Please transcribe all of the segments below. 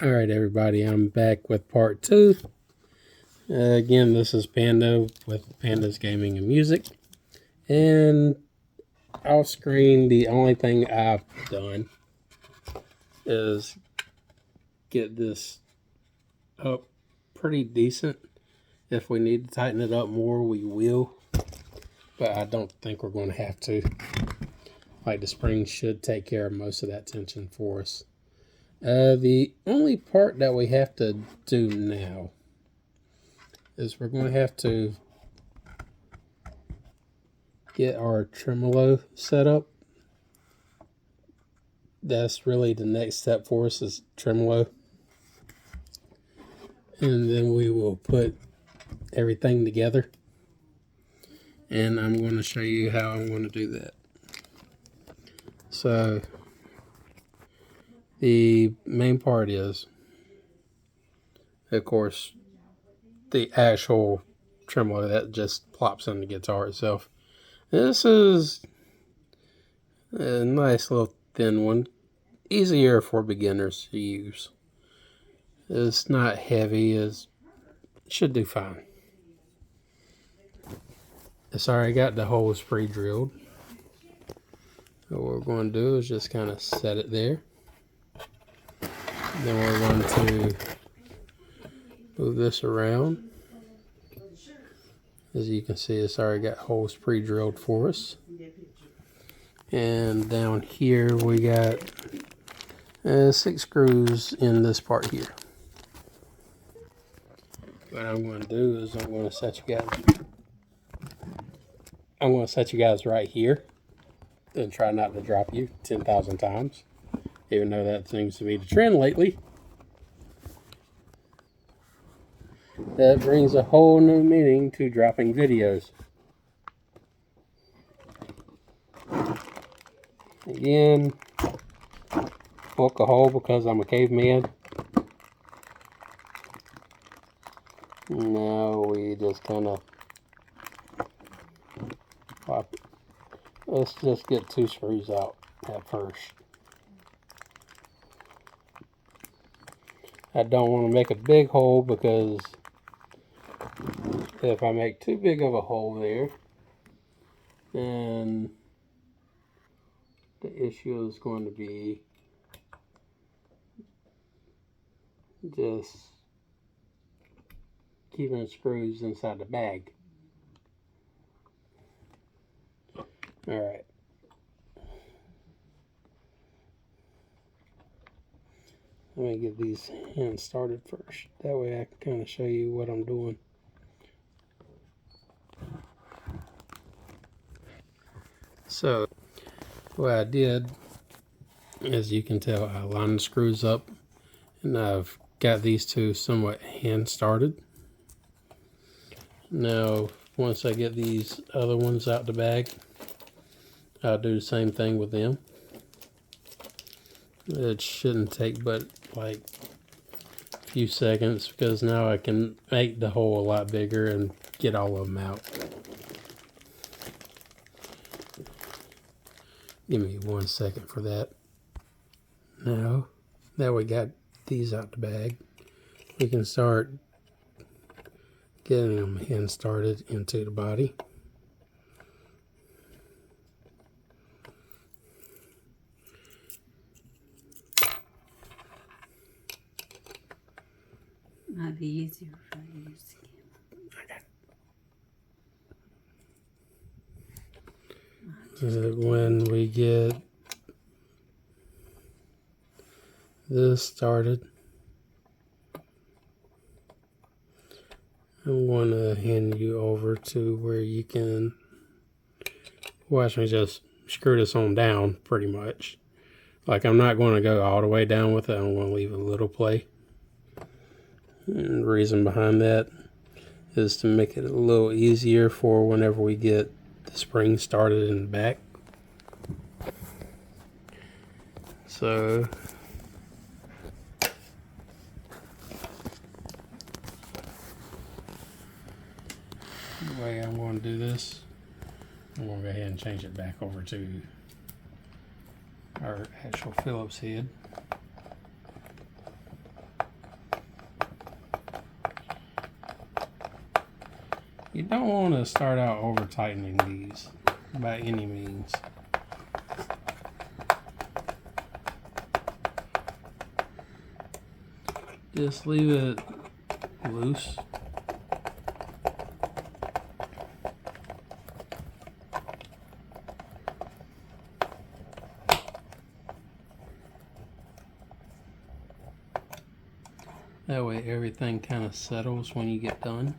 Alright everybody, I'm back with part 2. Again, this is Panda with Panda's Gaming and Music. And off screen, the only thing I've done is get this up pretty decent. If we need to tighten it up more, we will. But I don't think we're going to have to. Like, the spring should take care of most of that tension for us. The only part that we have to do now is we're going to have to get our tremolo set up. That's really the next step for us, is tremolo. And then we will put everything together. And I'm going to show you how I'm going to do that. So the main part is, of course, the actual tremolo that just plops on the guitar itself. This is a nice little thin one, easier for beginners to use. It's not heavy, it should do fine. It's already got the holes pre-drilled. So what we're going to do is just kind of set it there. Then we're going to move this around. As you can see, it's already got holes pre-drilled for us. And down here we got 6 screws in this part here. What I'm going to do is I'm going to set you guys right here and try not to drop you 10,000 times, even though that seems to be the trend lately. That brings a whole new meaning to dropping videos. Again, poke a hole because I'm a caveman. Now we just kind of pop it. Let's just get 2 screws out at first. I don't want to make a big hole, because if I make too big of a hole there, then the issue is going to be just keeping the screws inside the bag. Alright. Let me get these hands started first. That way I can kind of show you what I'm doing. So, what I did, as you can tell, I lined the screws up, and I've got these 2 somewhat hand started. Now, once I get these other ones out the bag, I'll do the same thing with them. It shouldn't take but like a few seconds, because now I can make the hole a lot bigger and get all of them out. Give me 1 second for that. Now that we got these out the bag, we can start getting them hand started into the body. Might be easier if I use the camera. When we get this started, I'm going to hand you over to where you can watch me just screw this on down, pretty much. Like, I'm not going to go all the way down with it. I'm going to leave a little play. And the reason behind that is to make it a little easier for whenever we get the spring started in the back. So the way I'm going to do this, I'm going to go ahead and change it back over to our actual Phillips head. You don't want to start out over tightening these by any means. Just leave it loose. That way everything kind of settles when you get done.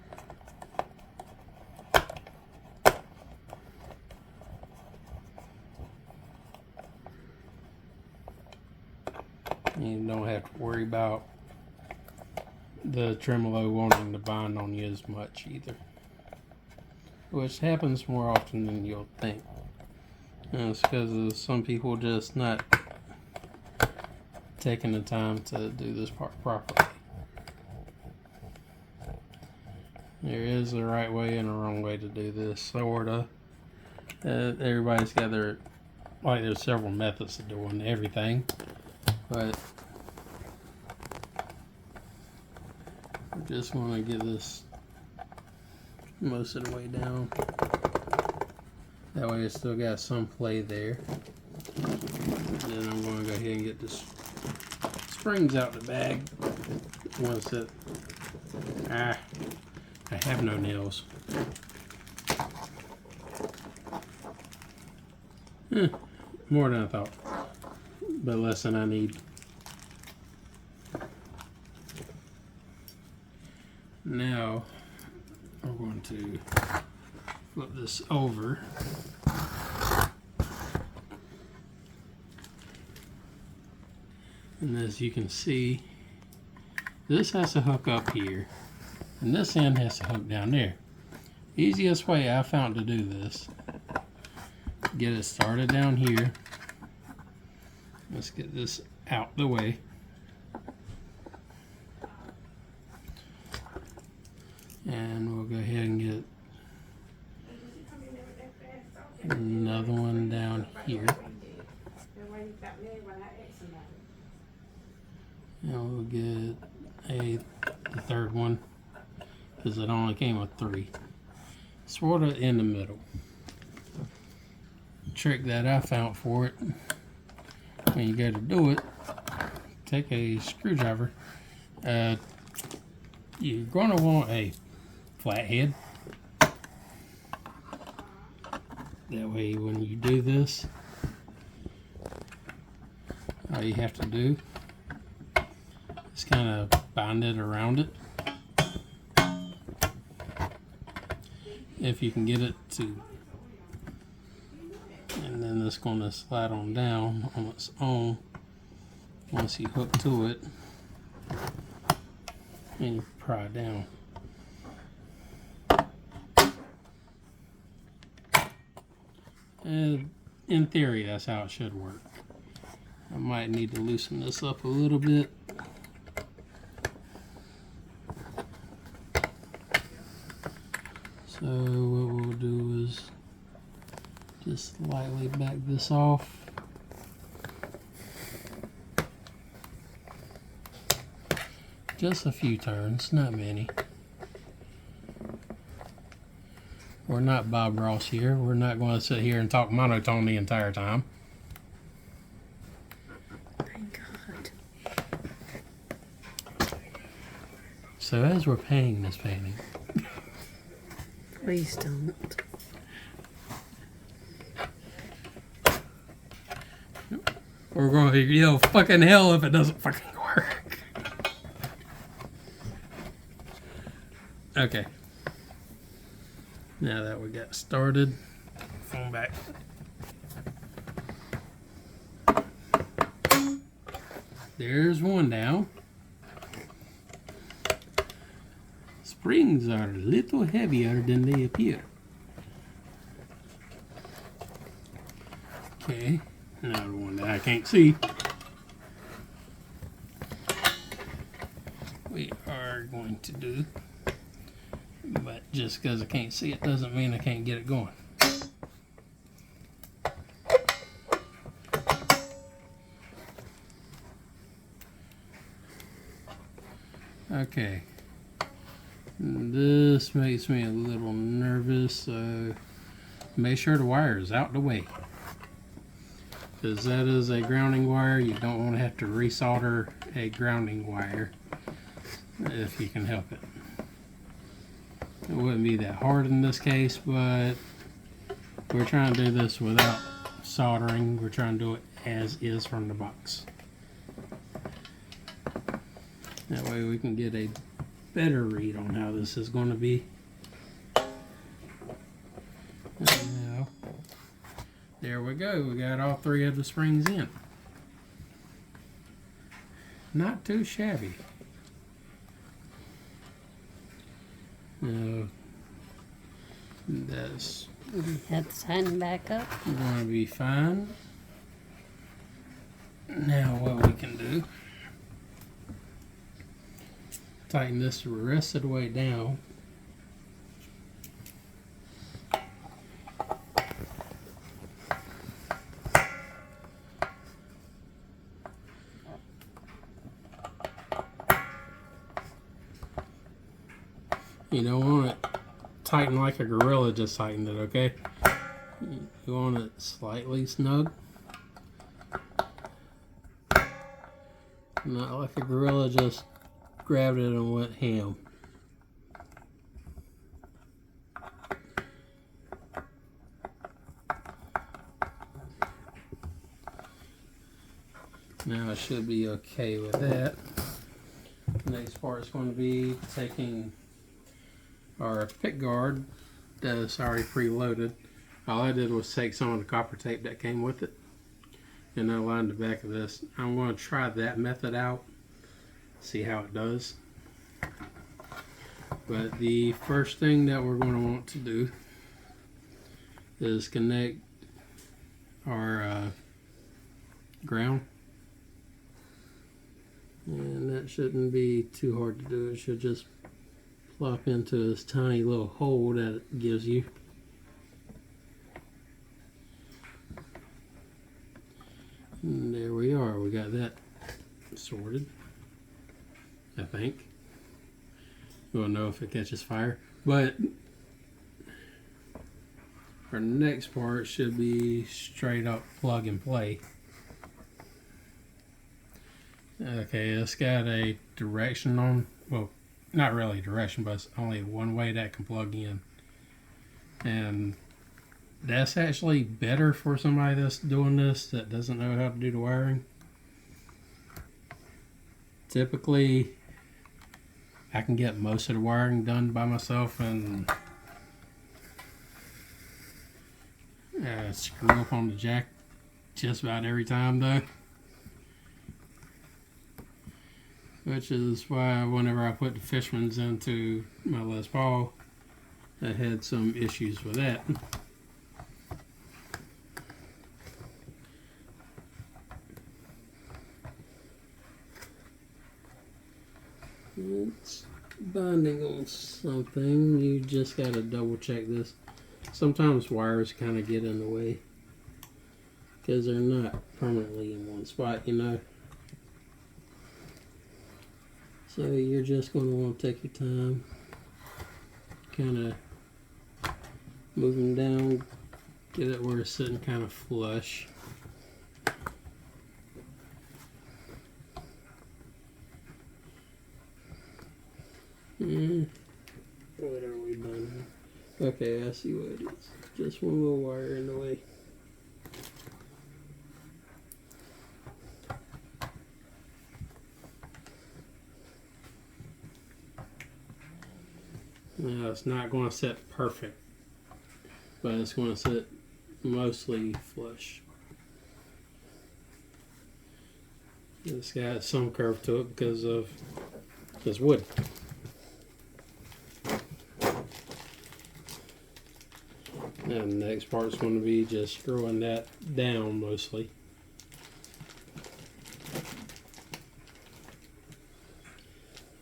You don't have to worry about the tremolo wanting to bind on you as much either. Which happens more often than you'll think. And it's because of some people just not taking the time to do this part properly. There is a right way and a wrong way to do this, sorta. Everybody's got their, like, there's several methods of doing everything, but I just want to get this most of the way down. That way it's still got some play there. Then I'm going to go ahead and get this springs out the bag. Once it, I have no nails. More than I thought, but less than I need. Now we're going to flip this over. And as you can see, this has to hook up here, and this end has to hook down there. Easiest way I found to do this, get it started down here. Let's get this out the way. And we'll go ahead and get another one down here. And we'll get the third one, because it only came with 3. Sort of in the middle. Trick that I found for it: when you go to do it, take a screwdriver. You're going to want a flathead. That way when you do this, all you have to do is kind of bind it around it. If you can get it to, and then it's going to slide on down on its own once you hook to it and you pry it down. In theory, that's how it should work. I might need to loosen this up a little bit. So what we'll do is just lightly back this off. Just a few turns, not many. We're not Bob Ross here. We're not going to sit here and talk monotone the entire time. Thank God. So as we're painting this painting, Please don't. we're going to yell fucking hell if it doesn't fucking work. Okay. Now that we got started, phone back. There's one down. Springs are a little heavier than they appear. Okay, another one that I can't see. We are going to do, but just because I can't see it doesn't mean I can't get it going. Okay. This makes me a little nervous, so make sure the wire is out the way. Because that is a grounding wire. You don't want to have to resolder a grounding wire if you can help it. It wouldn't be that hard in this case, but we're trying to do this without soldering. We're trying to do it as is from the box. That way we can get a better read on how this is going to be. And now, there we go. We got all three of the springs in. Not too shabby. Now, that's Have to tighten back up. going to be fine. Now what we can do, tighten this the rest of the way down. You don't want it tighten like a gorilla just tightened it, okay? You want it slightly snug. Not like a gorilla just grabbed it and went ham. Now I should be okay with that. Next part is going to be taking our pick guard that is already preloaded. All I did was take some of the copper tape that came with it and I lined the back of this. I'm going to try that method out, see how it does. But the first thing that we're going to want to do is connect our ground. And that shouldn't be too hard to do. It should just plop into this tiny little hole that it gives you. And there we are. We got that sorted, I think. We'll know if it catches fire. But our next part should be straight up plug and play. Okay, it's got a direction on, well, not really direction, but it's only one way that can plug in. And that's actually better for somebody that's doing this that doesn't know how to do the wiring. Typically, I can get most of the wiring done by myself and screw up on the jack just about every time though. Which is why whenever I put the Fishmans into my Les Paul, I had some issues with that. It's binding on something. You just gotta double check this. Sometimes wires kind of get in the way because they're not permanently in one spot, you know. So you're just going to want to take your time, kind of move them down, get it where it's sitting kind of flush. What are we doing? Okay, I see what it is. Just one little wire in the way. Now it's not going to sit perfect, but it's going to sit mostly flush. It's got some curve to it because of this wood. And the next part is going to be just screwing that down mostly.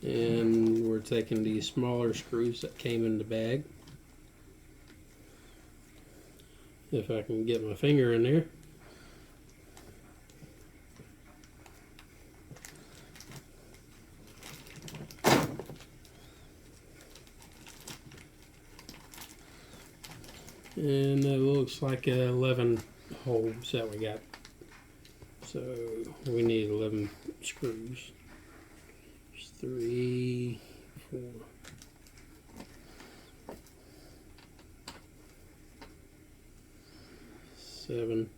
And we're taking these smaller screws that came in the bag. If I can get my finger in there. And it looks like 11 holes that we got. So we need 11 screws. There's 3, 4. 7.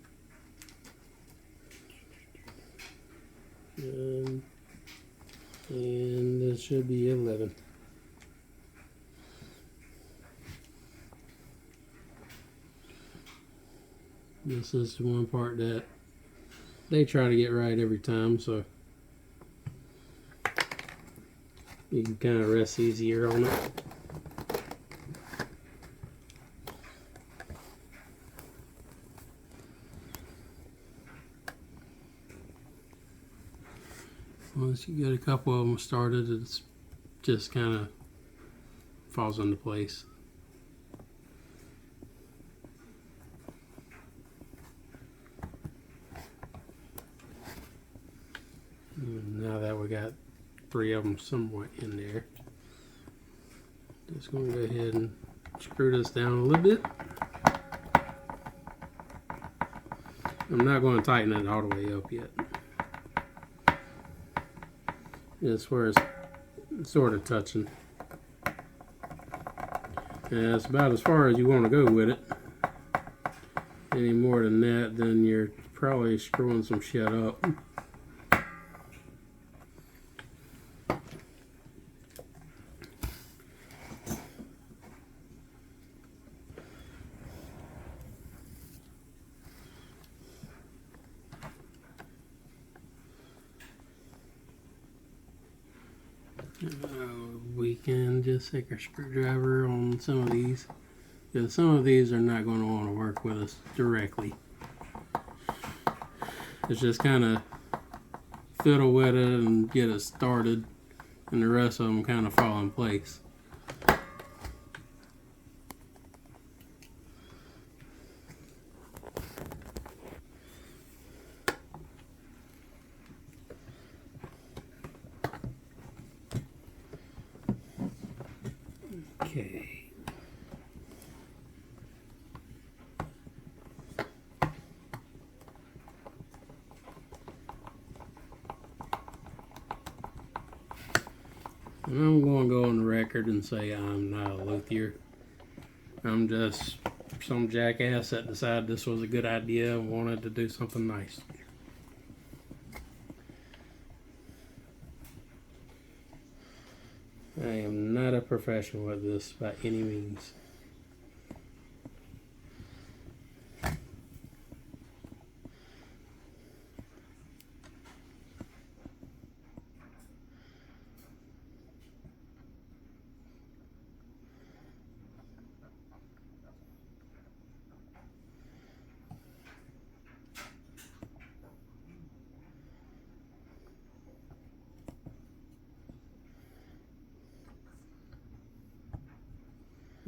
And this should be 11. This is the one part that they try to get right every time, so you can kind of rest easier on it. Once you get a couple of them started, it's just kind of falls into place. And now that we got 3 of them somewhat in there, just going to go ahead and screw this down a little bit. I'm not going to tighten it all the way up yet. It's where it's sort of touching. And that's about as far as you want to go with it. Any more than that, then you're probably screwing some shit up. We can just take our screwdriver on some of these, because some of these are not going to want to work with us directly. It's just kind of fiddle with it and get it started, and the rest of them kind of fall in place. Okay. And I'm going to go on the record and say I'm not a luthier. I'm just some jackass that decided this was a good idea and wanted to do something nice. I am not a professional at this by any means.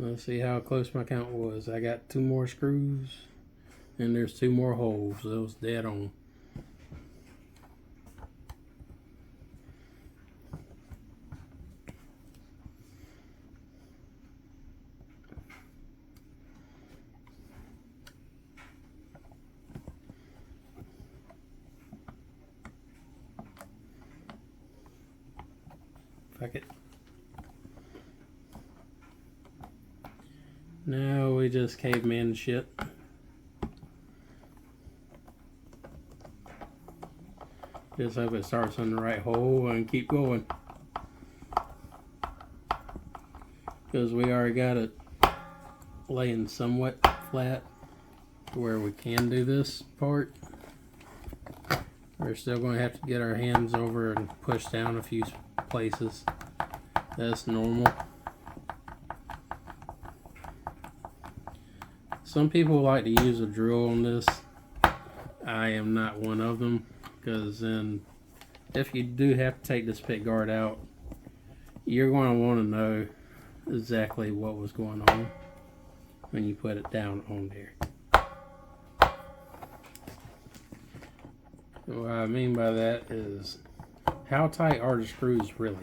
Let's see how close my count was. I got 2 more screws, and there's 2 more holes. That was dead on. Fuck it. Now we just caveman shit. Just hope it starts on the right hole and keep going. Because we already got it laying somewhat flat where we can do this part. We're still going to have to get our hands over and push down a few places. That's normal. Some people like to use a drill on this. I am not one of them, because then if you do have to take this pick guard out, you're going to want to know exactly what was going on when you put it down on there. What I mean by that is, how tight are the screws really?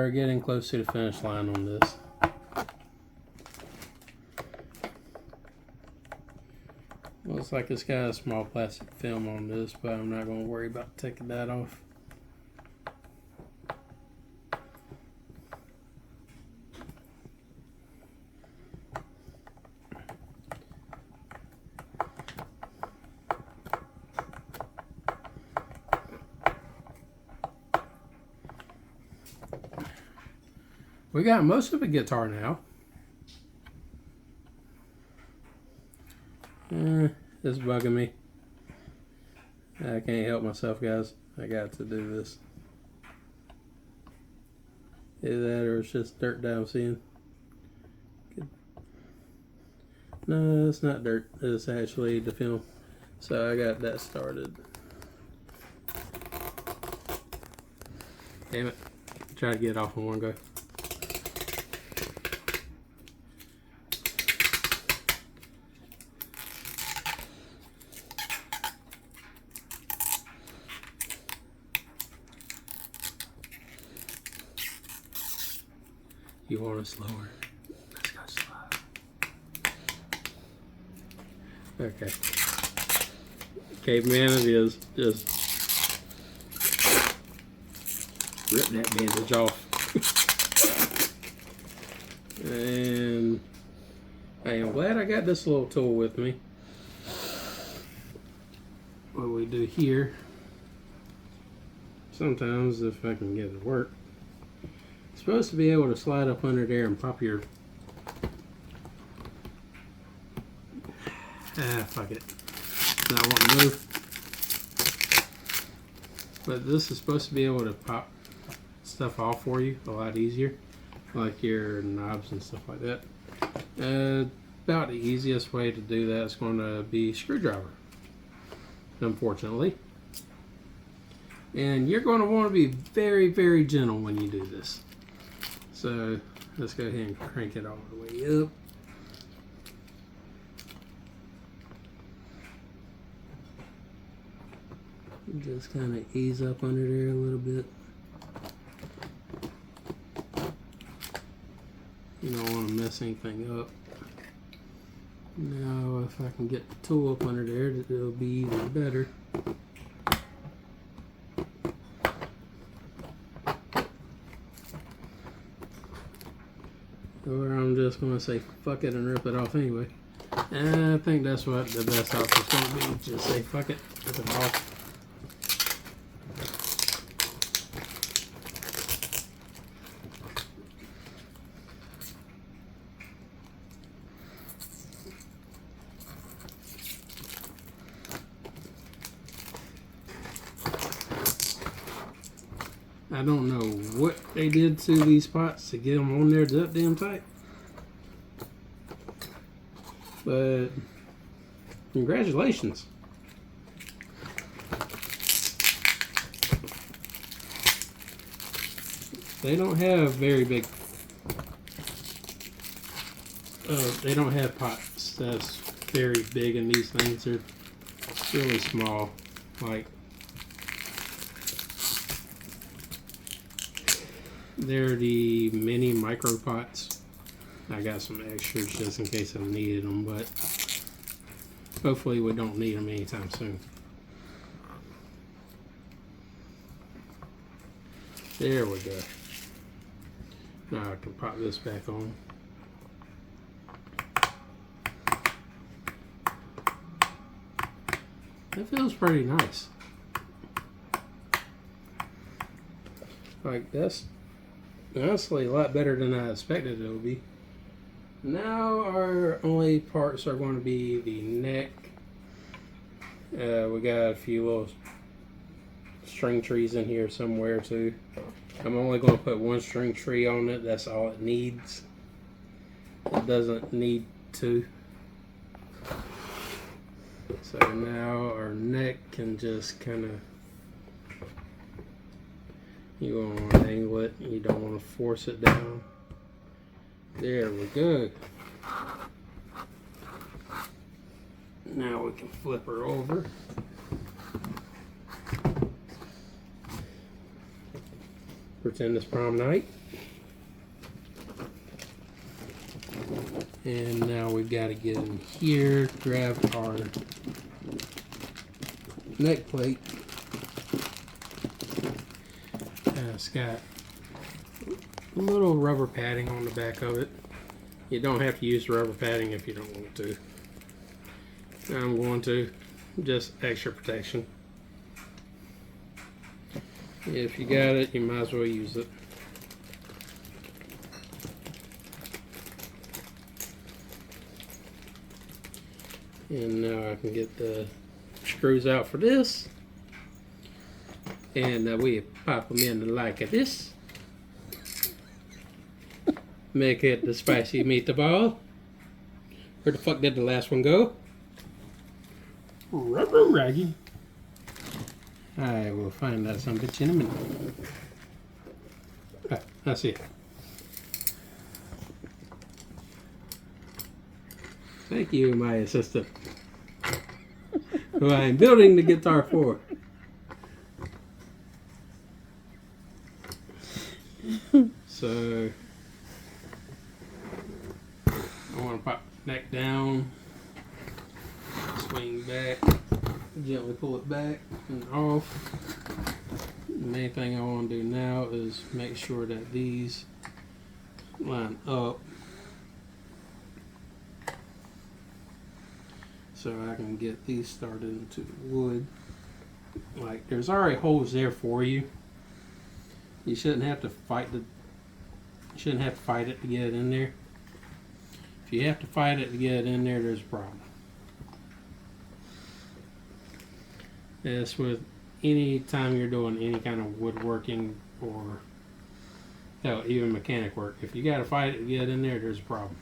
are getting close to the finish line on this. Looks like it's got a small plastic film on this, but I'm not going to worry about taking that off. We got most of a guitar now. It's bugging me. I can't help myself, guys. I got to do this. Either that or it's just dirt that I'm seeing. No, it's not dirt. It's actually the film. So I got that started. Damn it. Try to get it off in one go. You want it slower? Let's go slow. Okay. Caveman it is. Just rip that bandage off. And I am glad I got this little tool with me. What we do here, sometimes if I can get it to work, supposed to be able to slide up under there and pop your fuck it, not wanting to move, but this is supposed to be able to pop stuff off for you a lot easier, like your knobs and stuff like that. About the easiest way to do that is going to be screwdriver, unfortunately, and you're going to want to be very, very gentle when you do this. So let's go ahead and crank it all the way up. Just kind of ease up under there a little bit. You don't want to mess anything up. Now if I can get the tool up under there, it'll be even better. Or I'm just going to say fuck it and rip it off anyway. And I think that's what the best option is going to be. Just say fuck it, rip it off. I don't know what they did to these pots to get them on there that damn tight. But congratulations. They don't have very big, they don't have pots that's very big, and these things are really small, like they're the mini micro pots. I got some extras just in case I needed them, but hopefully we don't need them anytime soon. There we go. Now I can pop this back on. That feels pretty nice. Like, that's honestly a lot better than I expected it would be. Now our only parts are going to be the neck. We got a few little string trees in here somewhere too. I'm only going to put one string tree on it. That's all it needs. It doesn't need two. So now our neck can just kind of, you don't want to angle it, you don't want to force it down. There we go. Now we can flip her over. Pretend it's prom night. And now we've got to get in here, grab our neck plate. It's got a little rubber padding on the back of it. You don't have to use rubber padding if you don't want to. I'm going to, just extra protection. If you got it, you might as well use it. And now I can get the screws out for this. And we pop them in like this. Make it the spicy meatball. Where the fuck did the last one go? Rubber raggy. I will find that some bitch in a minute. Ah, I see it. Thank you, my assistant, who I am building the guitar for. So, I want to pop the neck down, swing back, gently pull it back and off. The main thing I want to do now is make sure that these line up so I can get these started into the wood. Like, there's already holes there for you. You shouldn't have to fight it to get it in there. If you have to fight it to get it in there, there's a problem. As with any time you're doing any kind of woodworking or hell, even mechanic work, if you got to fight it to get it in there, there's a problem.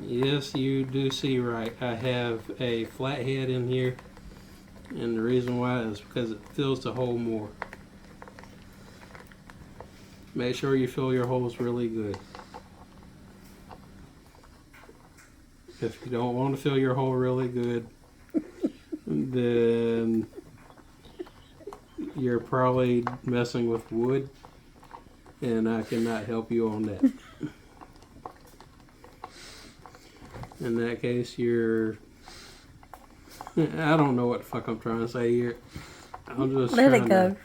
Yes, you do see right. I have a flat head in here, and the reason why is because it fills the hole more. Make sure you fill your holes really good. If you don't want to fill your hole really good, then you're probably messing with wood, and I cannot help you on that. In that case, I don't know what the fuck I'm trying to say here. I'm just let it go.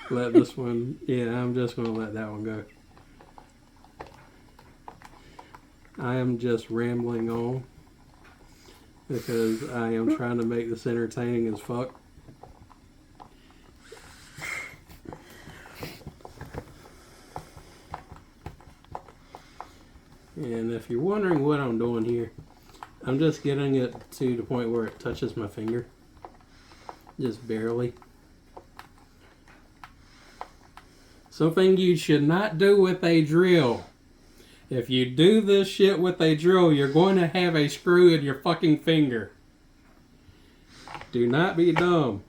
Let this one, I'm just going to let that one go. I am just rambling on because I am trying to make this entertaining as fuck. And if you're wondering what I'm doing here, I'm just getting it to the point where it touches my finger. Just barely. Something you should not do with a drill. If you do this shit with a drill, you're going to have a screw in your fucking finger. Do not be dumb.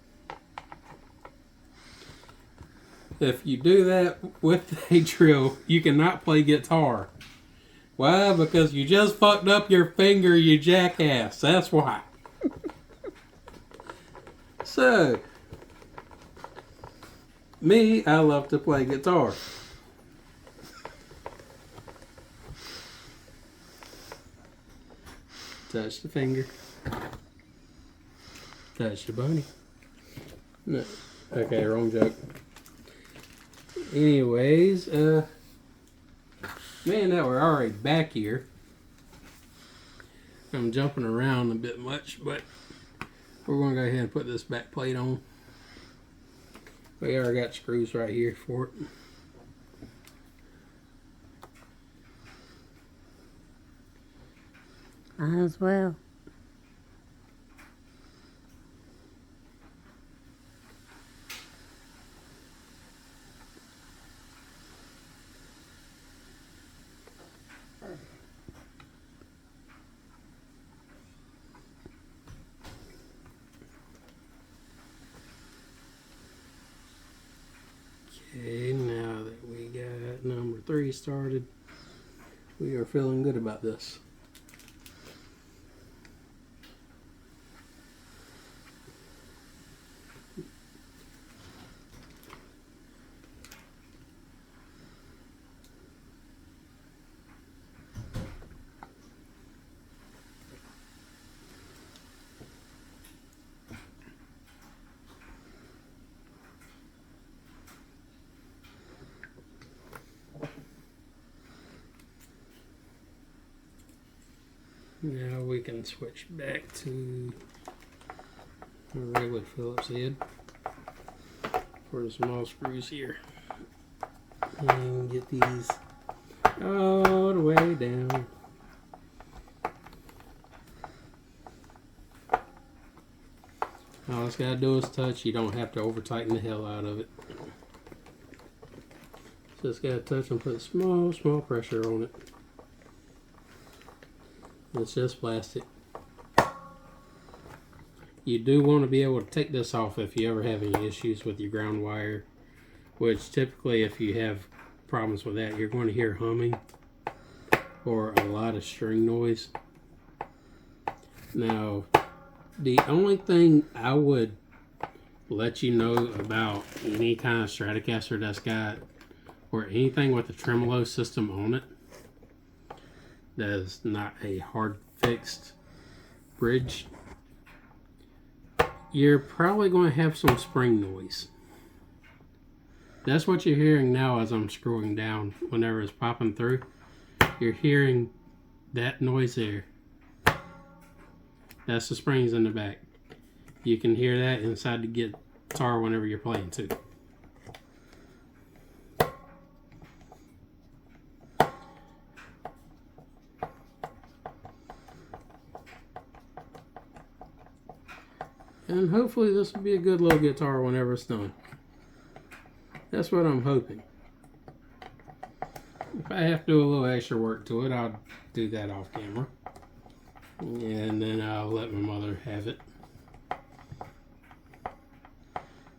If you do that with a drill, you cannot play guitar. Why? Because you just fucked up your finger, you jackass. That's why. So, me, I love to play guitar. Touch the finger. Touch the bunny. No. Okay, wrong joke. Anyways, man, that we're already back here. I'm jumping around a bit much, but we're going to go ahead and put this back plate on. We already got screws right here for it. Might as well. Okay, now that we got number 3 started, we are feeling good about this. Now we can switch back to a regular Phillips head for the small screws here. And get these all the way down. All it's got to do is touch. You don't have to over tighten the hell out of it. Just got to touch and put small pressure on it. It's just plastic. You do want to be able to take this off if you ever have any issues with your ground wire, which typically if you have problems with that, you're going to hear humming or a lot of string noise. Now, the only thing I would let you know about any kind of Stratocaster that's got, or anything with a tremolo system on it, that is not a hard fixed bridge, you're probably going to have some spring noise. That's what you're hearing now as I'm screwing down. Whenever it's popping through, you're hearing that noise there. That's the springs in the back. You can hear that inside the guitar whenever you're playing too. And hopefully this will be a good little guitar whenever it's done. That's what I'm hoping. If I have to do a little extra work to it, I'll do that off camera. And then I'll let my mother have it.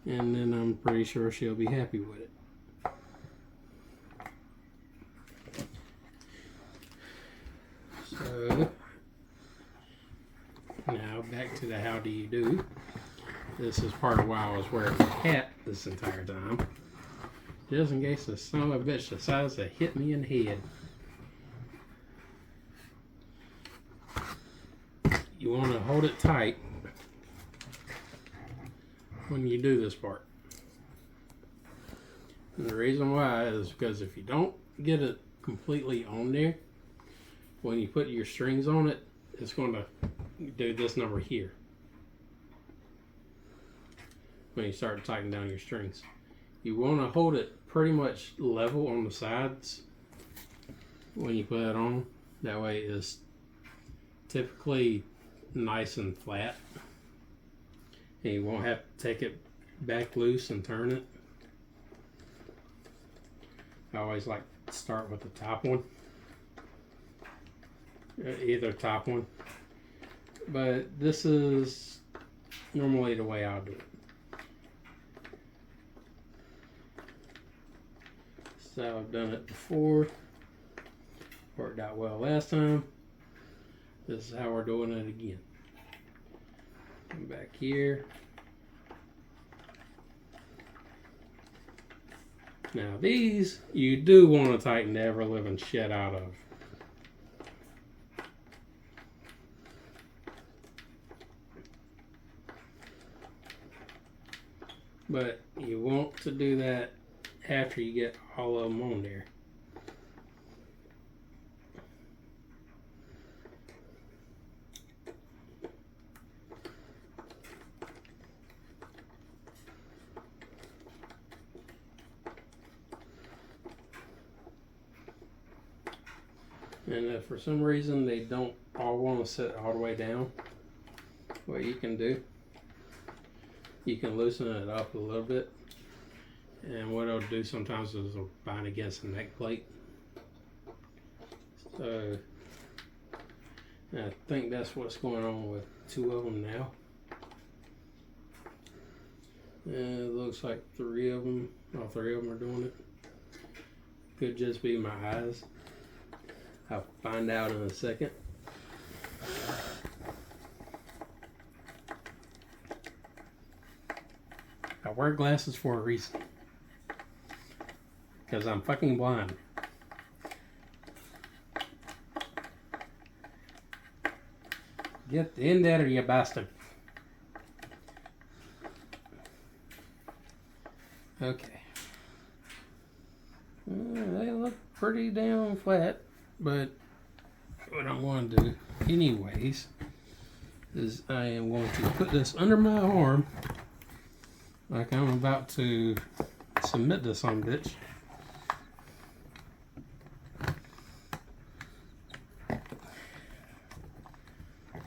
And then I'm pretty sure she'll be happy with it. So, now back to the how do you do. This is part of why I was wearing a hat this entire time. Just in case the son of a bitch decides to hit me in the head. You want to hold it tight when you do this part. And the reason why is because if you don't get it completely on there, when you put your strings on it, it's going to do this number here. When you start to tighten down your strings, you want to hold it pretty much level on the sides when you put it on. That way it's typically nice and flat, and you won't have to take it back loose and turn it. I always like to start with the top one, either top one, but this is normally the way I'll do it. So I've done it before, worked out well last time. This is how we're doing it again. Come back here. Now these, you do want to tighten the ever living shit out of. But you want to do that after you get all of them on there. And if for some reason they don't all want to sit all the way down, what you can do, you can loosen it up a little bit. And what it'll do sometimes is it'll bind against the neck plate. So I think that's what's going on with two of them now. And it looks like three of them, all three of them are doing it. Could just be my eyes. I'll find out in a second. I wear glasses for a reason. Because I'm fucking blind. Get in there, you bastard. Okay. They look pretty damn flat, but what I'm going to do anyways is I am going to put this under my arm like I'm about to submit this on bitch.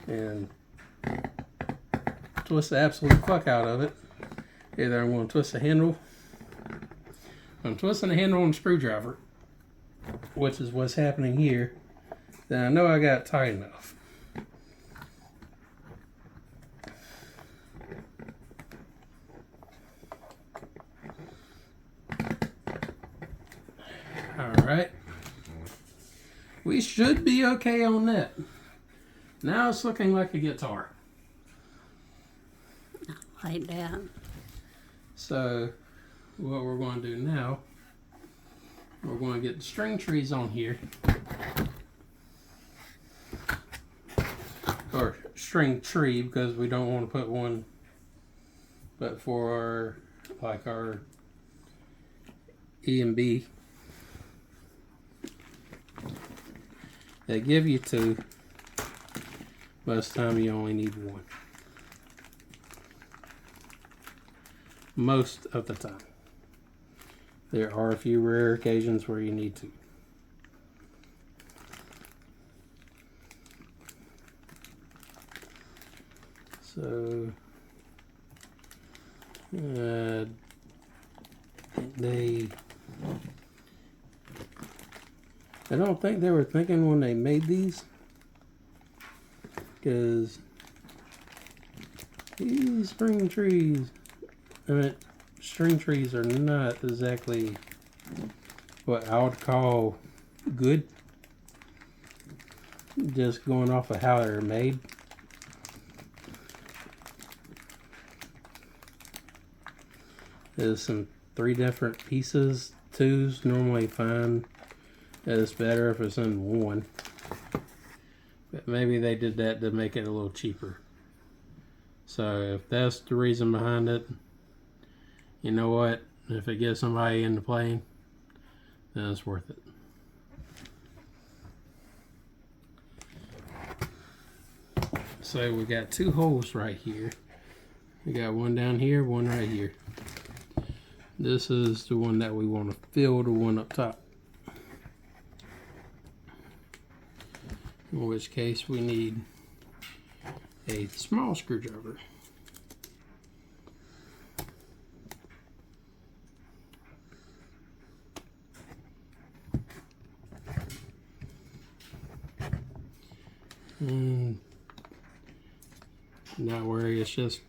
And twist the absolute fuck out of it. Either I'm going to twist the handle. I'm twisting the handle on the screwdriver, which is what's happening here. Then I know I got it tight enough. Alright. We should be okay on that. Now it's looking like a guitar. Like that. So, what we're going to do now, we're going to get the string trees on here. Or string tree, because we don't want to put one, but for our, like our E and B, they give you two. Most of the time you only need one. Most of the time. There are a few rare occasions where you need to. So, I don't think they were thinking when they made these, because these string trees are not exactly what I would call good, just going off of how they're made. There's some 3 different pieces. 2's normally fine. It's better if it's in 1. But maybe they did that to make it a little cheaper. So if that's the reason behind it, you know what? If it gets somebody into playing, then it's worth it. So we got 2 holes right here. We got one down here, one right here. This is the one that we want to fill, the one up top. In which case we need a small screwdriver. And not worry, it's just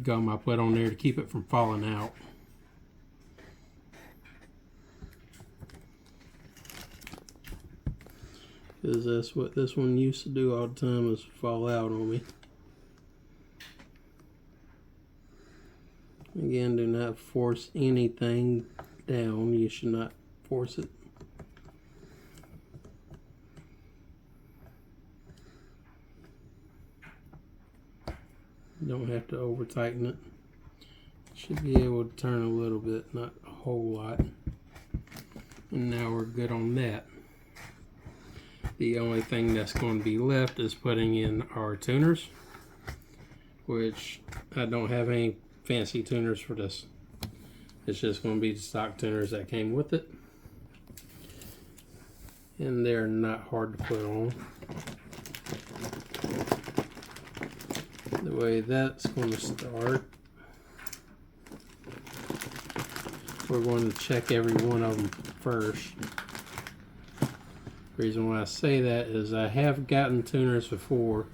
gum I put on there to keep it from falling out. Because that's what this one used to do all the time, is fall out on me. Again, do not force anything down. You should not force it. Don't have to over tighten it. Should be able to turn a little bit, not a whole lot. And now we're good on that. The only thing that's going to be left is putting in our tuners, which I don't have any fancy tuners for this. It's just going to be the stock tuners that came with it. And they're not hard to put on. The way that's going to start, we're going to check every one of them first. The reason why I say that is I have gotten tuners before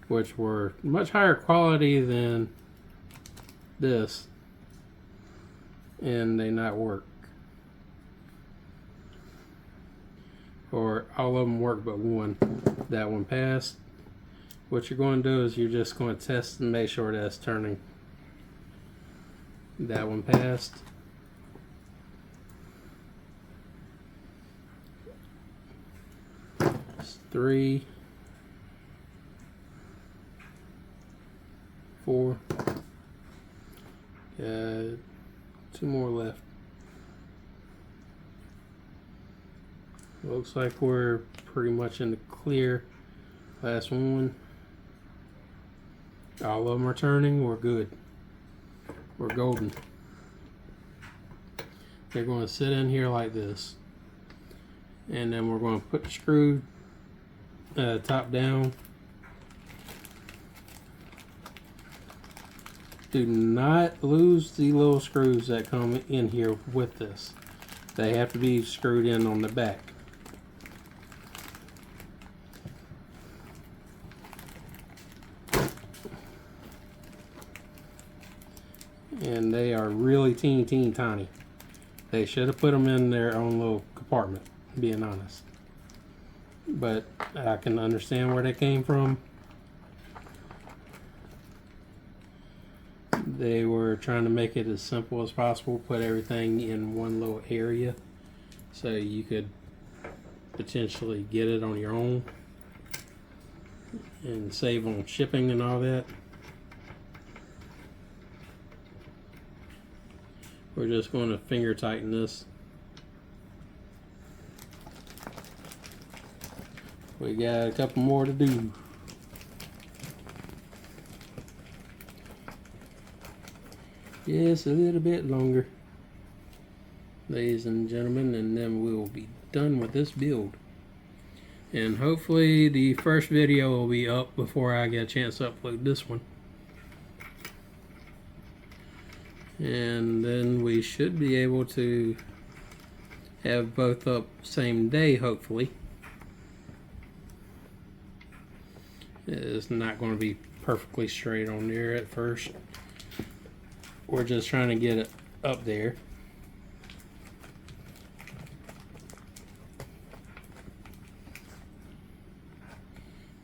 which were much higher quality than this, and they not work. Or all of them work but one. That one passed. What you're going to do is you're just going to test and make sure that's turning. That one passed. It's 3, 4. Got 2 more left. Looks like we're pretty much in the clear. Last one. All of them are turning. We're good. We're golden. They're going to sit in here like this. And then we're going to put the screw top down. Do not lose the little screws that come in here with this. They have to be screwed in on the back. And they are really teeny tiny. They should have put them in their own little compartment, being honest. But I can understand where they came from. They were trying to make it as simple as possible, put everything in one little area so you could potentially get it on your own and save on shipping and all that. We're just going to finger tighten this. We got a couple more to do. Yes, a little bit longer, ladies and gentlemen, and then we will be done with this build. And hopefully the first video will be up before I get a chance to upload this one. And then we should be able to have both up same day, hopefully. It's not going to be perfectly straight on there at first. We're just trying to get it up there.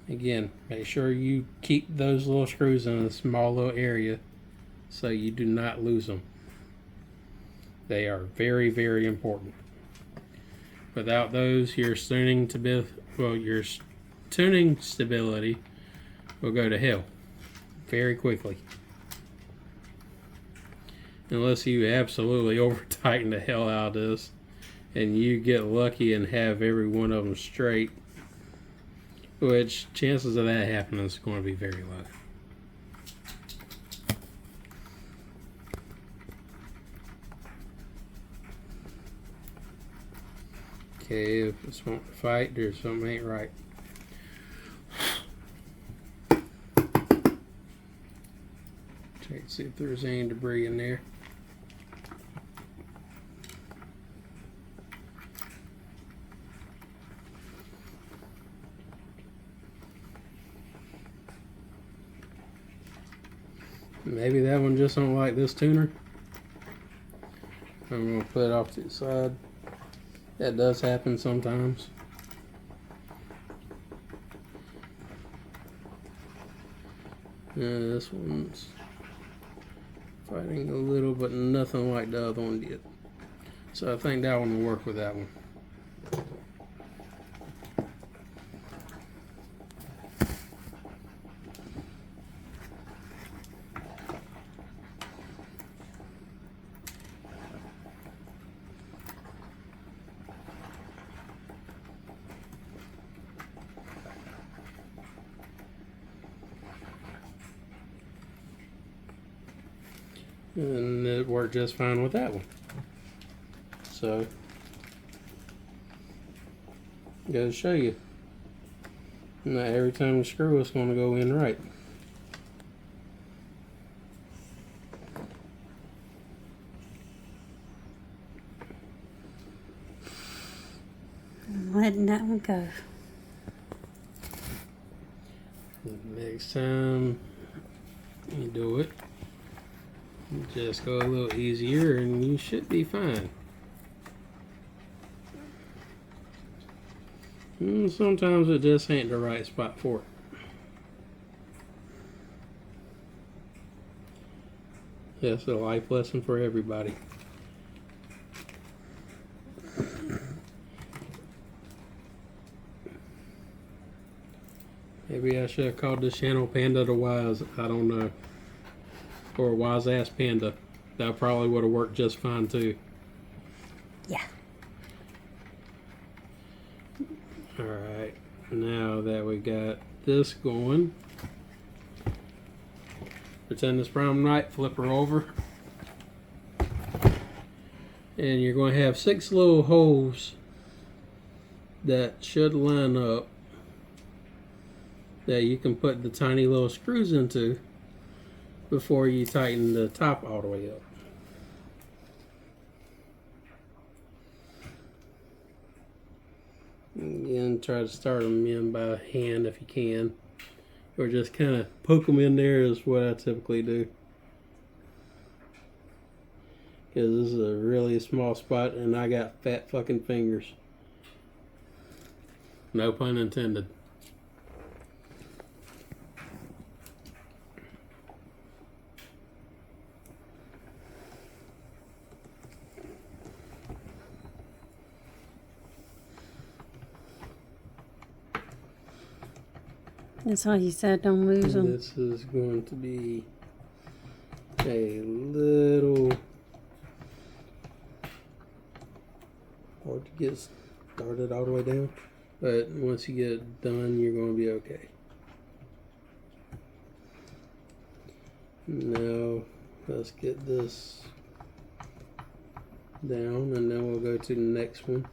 Again, make sure you keep those little screws in a small little area so you do not lose them. They are very important. Without those, your tuning stability will go to hell very quickly. Unless you absolutely over tighten the hell out of this and you get lucky and have every one of them straight, which chances of that happening is going to be very low. Okay, if it's wanting to fight, there's something ain't right. Check to see if there's any debris in there. Maybe that one just don't like this tuner. I'm going to put it off to the side. That does happen sometimes. This one's fighting a little, but nothing like the other one did. So I think that one will work with that one. And it worked just fine with that one. So, gotta show you. Not every time you screw it's going to go in right. I'm letting that one go. Next time you do it, just go a little easier and you should be fine. Sometimes it just ain't the right spot for it. That's a life lesson for everybody. Maybe I should have called this channel Panda the Wise. I don't know. Or Wise Ass Panda. That probably would have worked just fine too. Yeah. Alright, now that we got this going, pretend it's brown right, flip her over. And you're going to have 6 little holes that should line up that you can put the tiny little screws into before you tighten the top all the way up. Again, try to start them in by hand if you can, or just kind of poke them in there is what I typically do, because this is a really small spot and I got fat fucking fingers. No pun intended. That's all you said, don't lose them. This is going to be a little hard to get started all the way down, but once you get it done, you're going to be okay. Now, let's get this down, and then we'll go to the next one.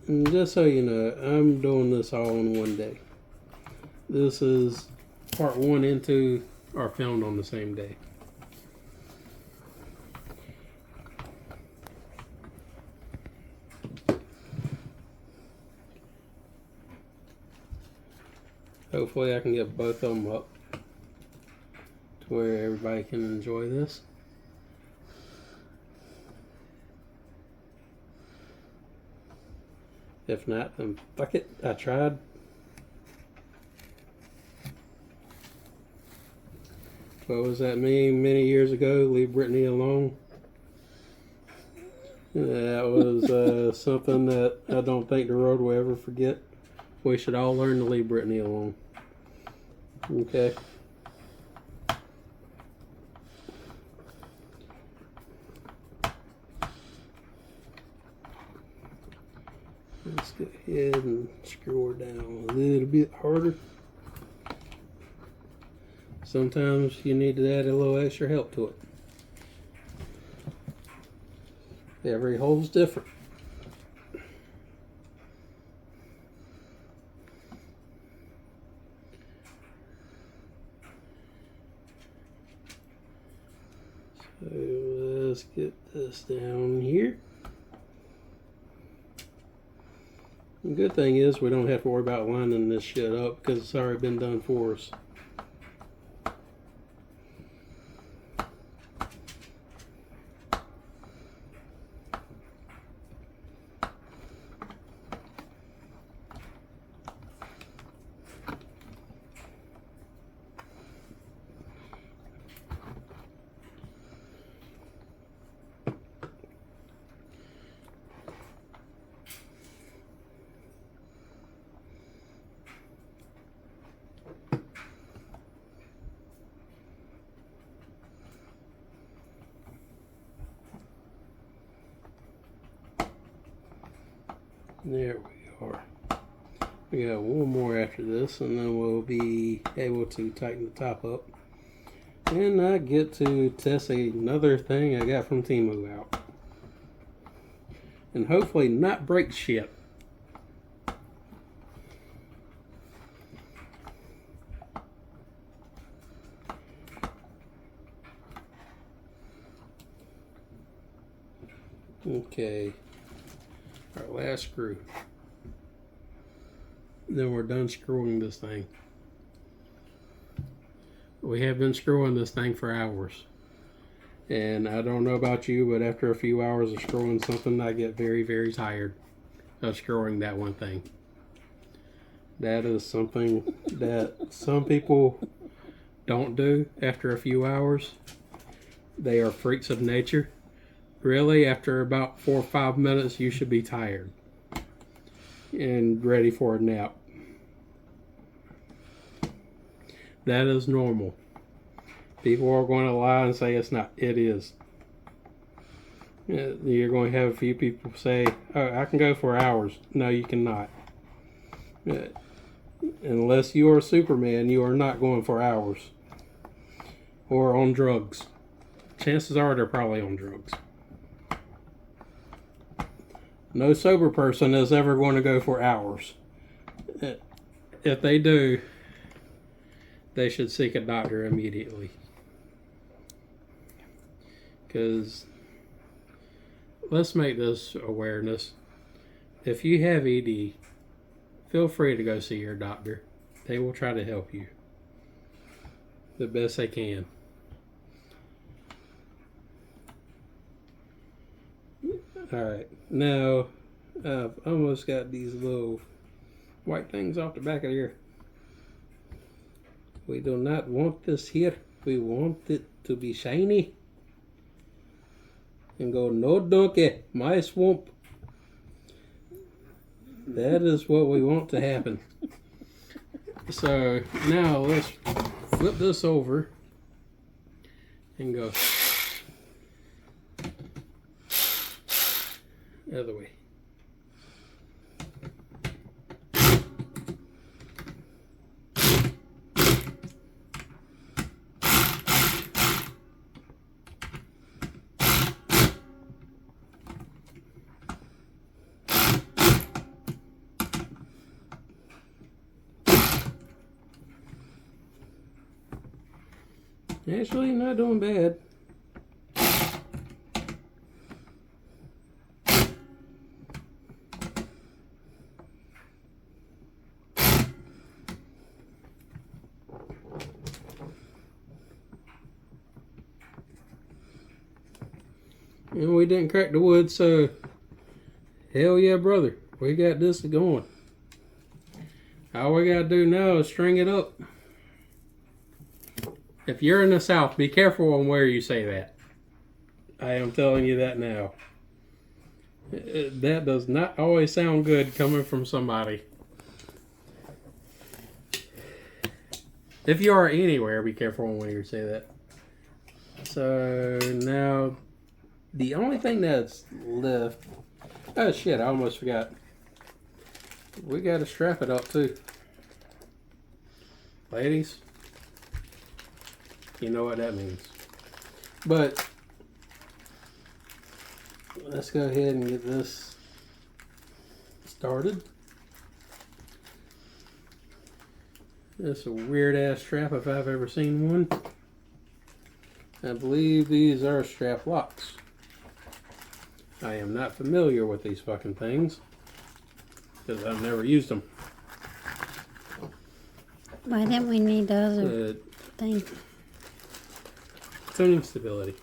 And just so you know, I'm doing this all in one day. This is part 1 and 2 are filmed on the same day. Hopefully I can get both of them up to where everybody can enjoy this. If not, then fuck it, I tried. What was that meme many years ago? Leave Britney alone. That was something that I don't think the world will ever forget. We should all learn to leave Britney alone. Okay. Let's go ahead and screw her down a little bit harder. Sometimes you need to add a little extra help to it. Every hole's different. So let's get this down here. The good thing is we don't have to worry about lining this shit up because it's already been done for us. There we are. We got one more after this, and then we'll be able to tighten the top up. And I get to test another thing I got from Temu out. And hopefully not break shit. Okay. Our last screw. Then we're done screwing this thing. We have been screwing this thing for hours. And I don't know about you, but after a few hours of screwing something, I get very, very tired of screwing that one thing. That is something that some people don't do after a few hours. They are freaks of nature. Really, after about 4 or 5 minutes, you should be tired and ready for a nap. That is normal. People are going to lie and say it's not. It is. You're going to have a few people say, "Oh, I can go for hours." No, you cannot. Unless you are Superman, you are not going for hours. Or on drugs. Chances are they're probably on drugs. No sober person is ever going to go for hours. If they do, they should seek a doctor immediately. Because let's make this awareness. If you have ED, feel free to go see your doctor. They will try to help you the best they can. Alright, now I've almost got these little white things off the back of here. We do not want this here. We want it to be shiny. And go, no donkey, my swamp. That is what we want to happen. So now let's flip this over and go the other way. Actually, not doing bad. And we didn't crack the wood, so hell yeah, brother. We got this going. All we gotta do now is string it up. If you're in the South, be careful on where you say that. I am telling you that now. That does not always sound good coming from somebody. If you are anywhere, be careful on where you say that. So now, the only thing that's left... Oh shit, I almost forgot. We gotta strap it up too. Ladies, you know what that means. But let's go ahead and get this started. That's a weird ass strap if I've ever seen one. I believe these are strap locks. I am not familiar with these fucking things because I've never used them. Why didn't we need the other thing? Tuning stability.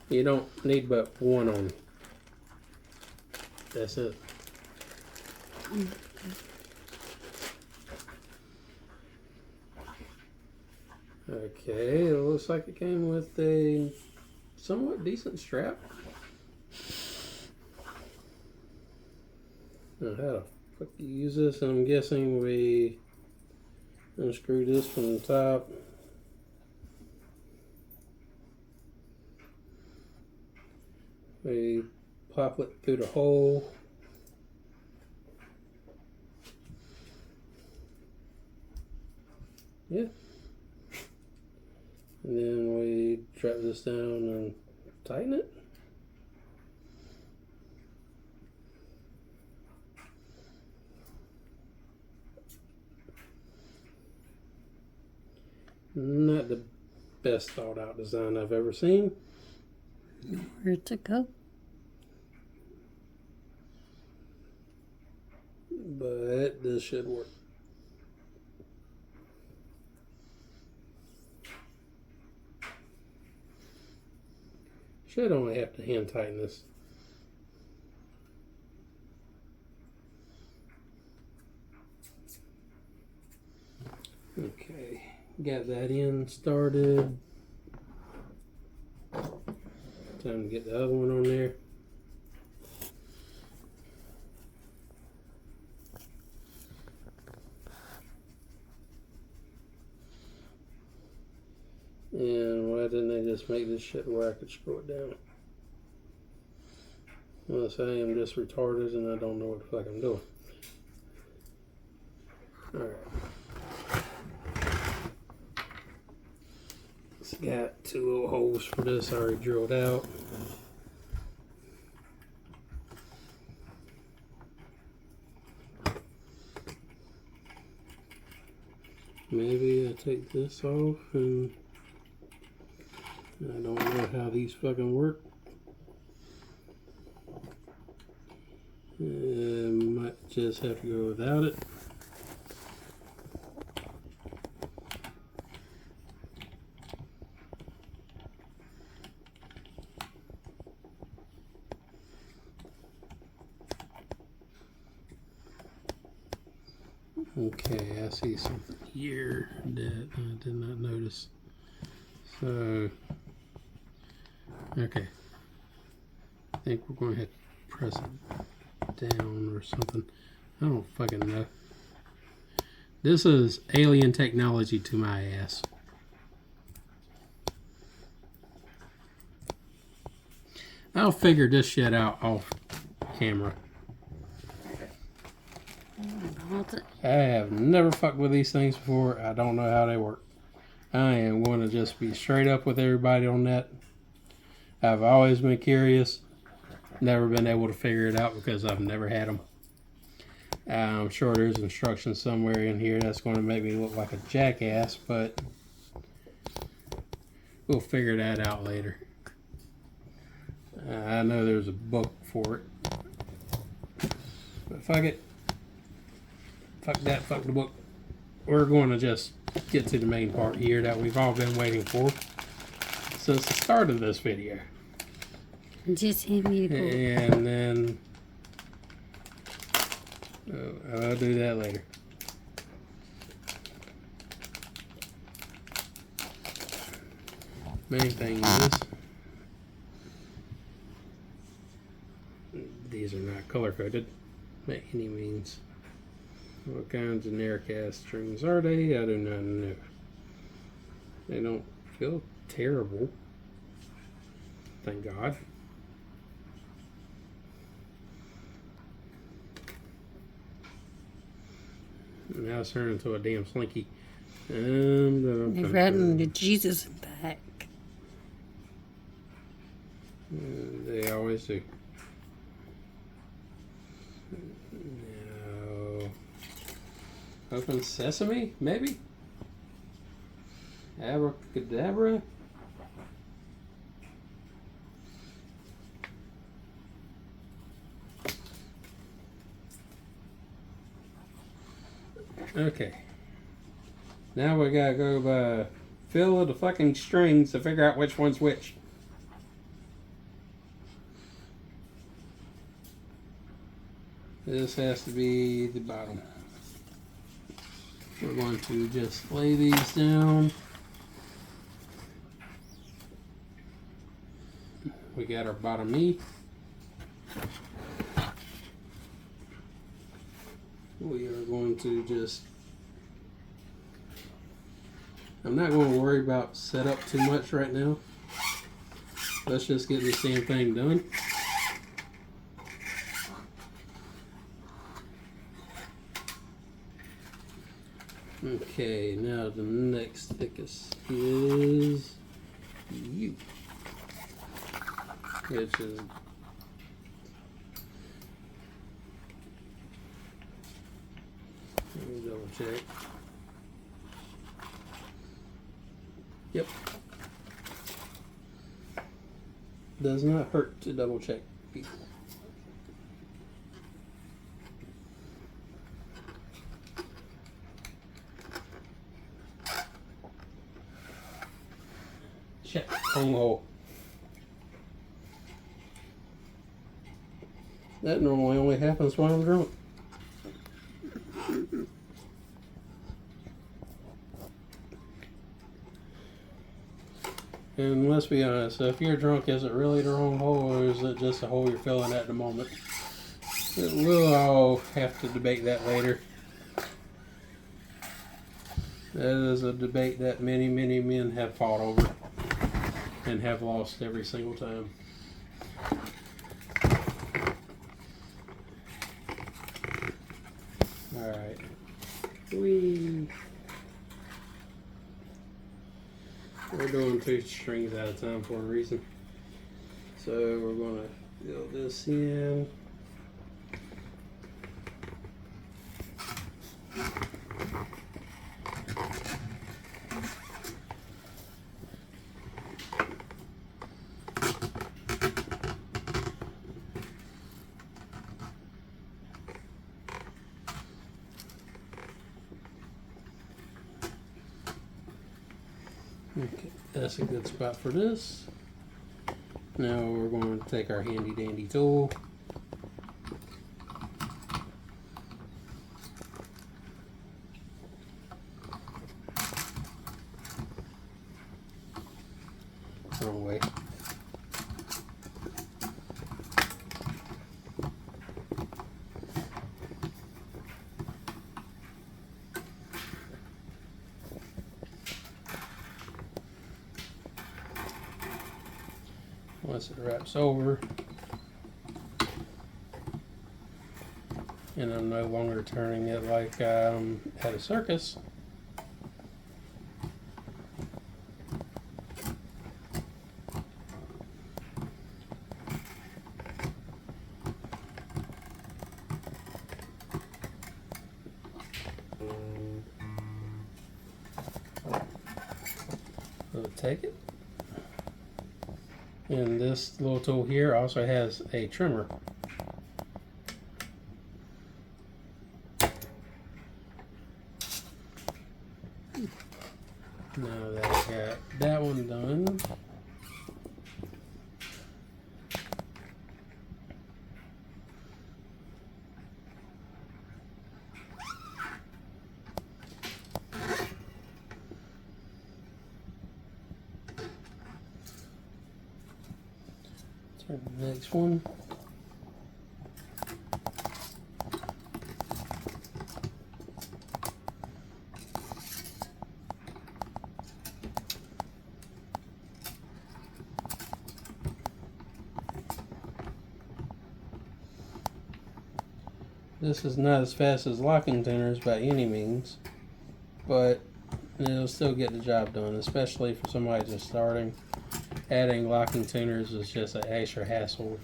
You don't need but one on. That's it. Okay, it looks like it came with a somewhat decent strap. Now, how the fuck do you use this? I'm guessing we unscrew this from the top. We pop it through the hole. Yeah. And then we drop this down and tighten it. Not the best thought out design I've ever seen. Where to go? But this should work. Should only have to hand tighten this. Okay, got that in started. Time to get the other one on there. And why didn't they just make this shit where I could screw it down? Unless I am just retarded and I don't know what the fuck I'm doing. Alright. It's got 2 little holes for this already drilled out. Maybe I take this off and I don't know how these fucking work. Might just have to go without it. Okay, I see something here that I did not notice. So, okay. I think we're going to have to press it down or something. I don't fucking know. This is alien technology to my ass. I'll figure this shit out off camera. I have never fucked with these things before. I don't know how they work. I am going to just be straight up with everybody on that. I've always been curious. Never been able to figure it out because I've never had them. I'm sure there's instructions somewhere in here that's going to make me look like a jackass, but we'll figure that out later. I know there's a book for it. But fuck it. Fuck that, fuck the book. We're going to just get to the main part here that we've all been waiting for since the start of this video. Just hand me the book. And then I'll do that later. Main thing is these are not color coded by any means. What kinds of narrowcast strings are they? I do not know. They don't feel terrible. Thank God. Now it's turned into a damn slinky. They're riding the Jesus back. They always do. Open sesame, maybe? Abracadabra? Okay. Now we gotta go by feel of the fucking strings to figure out which one's which. This has to be the bottom. We're going to just lay these down. We got our bottom E. We are going to just, I'm not going to worry about setup too much right now. Let's just get this damn thing done. Okay, now the next thickest is U, which is let me double check. Yep. Does not hurt to double check people. Check home hole. That normally only happens when I'm drunk. And let's be honest, if you're drunk, is it really the wrong hole or is it just a hole you're filling at the moment? We'll all have to debate that later. That is a debate that many, many men have fought over and have lost every single time. Alright. We're doing 2 strings at a time for a reason. So we're going to build this in. Okay, that's a good spot for this. Now we're going to take our handy dandy tool. Wrong way. Once it wraps over, and I'm no longer turning it like at a circus. We'll take it. And this little tool here also has a trimmer. Now that I got that one done, turn the next one. This is not as fast as locking tuners by any means, but it'll still get the job done, especially for somebody just starting. Adding locking tuners is just an extra hassle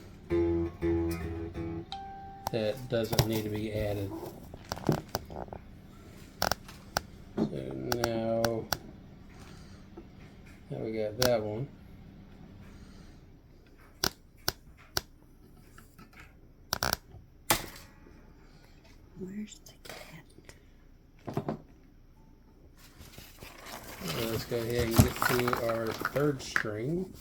that doesn't need to be added. So now we got that one. Where's the cat? Let's go ahead and get to our 3rd string.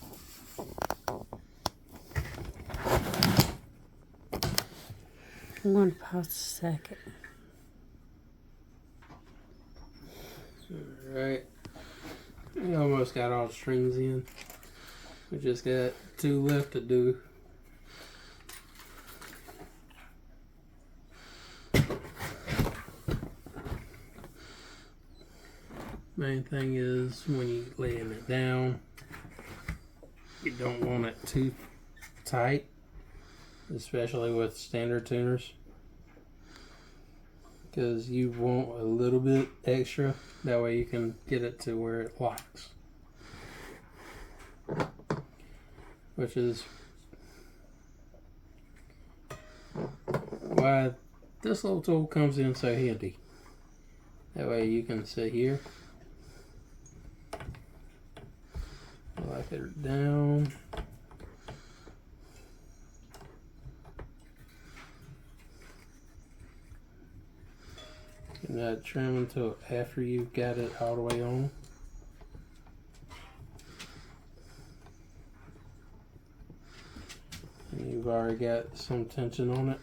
I'm going to pause a second. Alright. We almost got all the strings in. We just got 2 left to do. Main thing is when you laying it down, you don't want it too tight, especially with standard tuners, because you want a little bit extra, that way you can get it to where it locks, which is why this little tool comes in so handy. That way you can sit here, lock it down, and not trim until after you've got it all the way on. And you've already got some tension on it.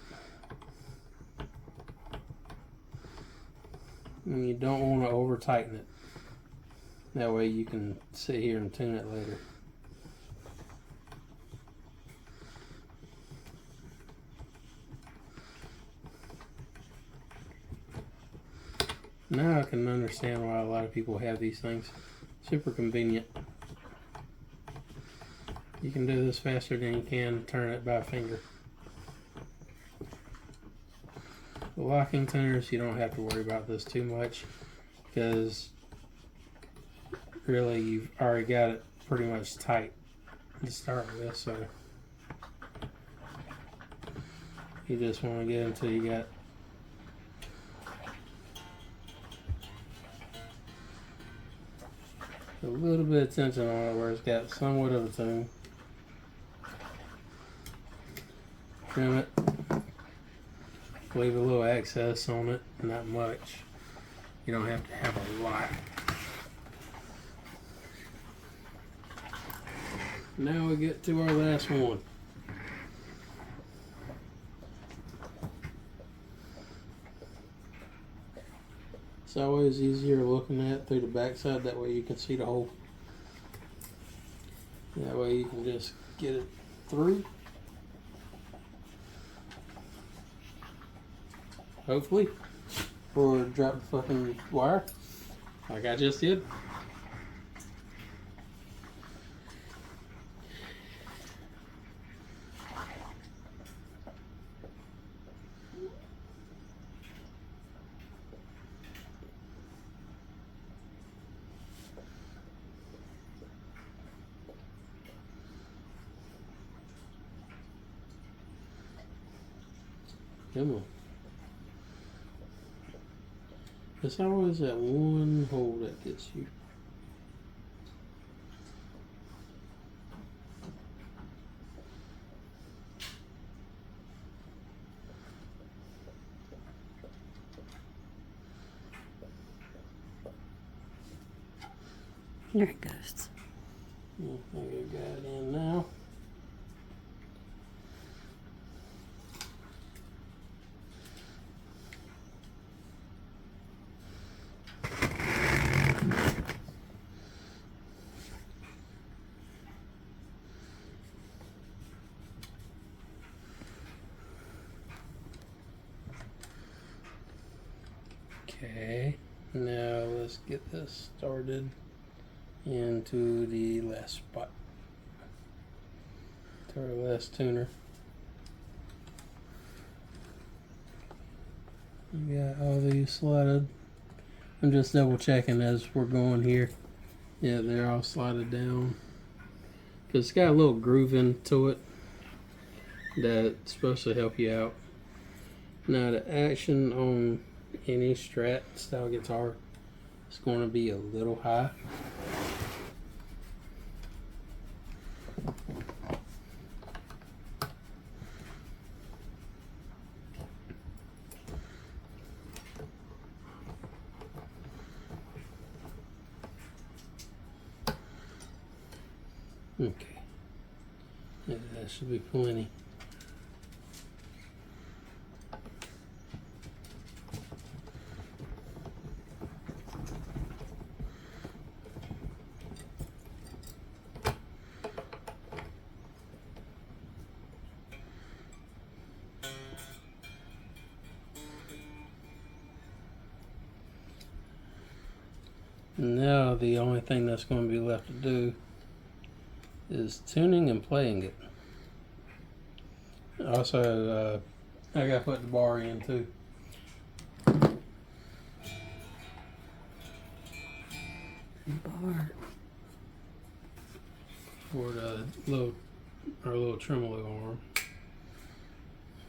And you don't want to over tighten it. That way you can sit here and tune it later. Now I can understand why a lot of people have these things. Super convenient. You can do this faster than you can turn it by finger. A The locking tuners, you don't have to worry about this too much because really you've already got it pretty much tight to start with, so you just want to get until you got a little bit of tension on it where it's got somewhat of a tune. Trim it, leave a little excess on it, not much. You don't have to have a lot. Now we get to our last one. It's always easier looking at through the backside, that way you can see the hole. That way you can just get it through. Hopefully. Or drop the fucking wire like I just did. Come on. It's always that one hole that gets you. There it goes. I think I got it in now. Okay, now let's get this started into the last spot, to our last tuner. We got all these slotted. I'm just double checking as we're going here. Yeah, they're all slotted down. Because it's got a little groove into it that's supposed to help you out. Now the action on any Strat style guitar is going to be a little high. Okay, yeah, that should be plenty. Now the only thing that's going to be left to do is tuning and playing it. Also, I got to put the bar in too. Bar. For the little tremolo arm.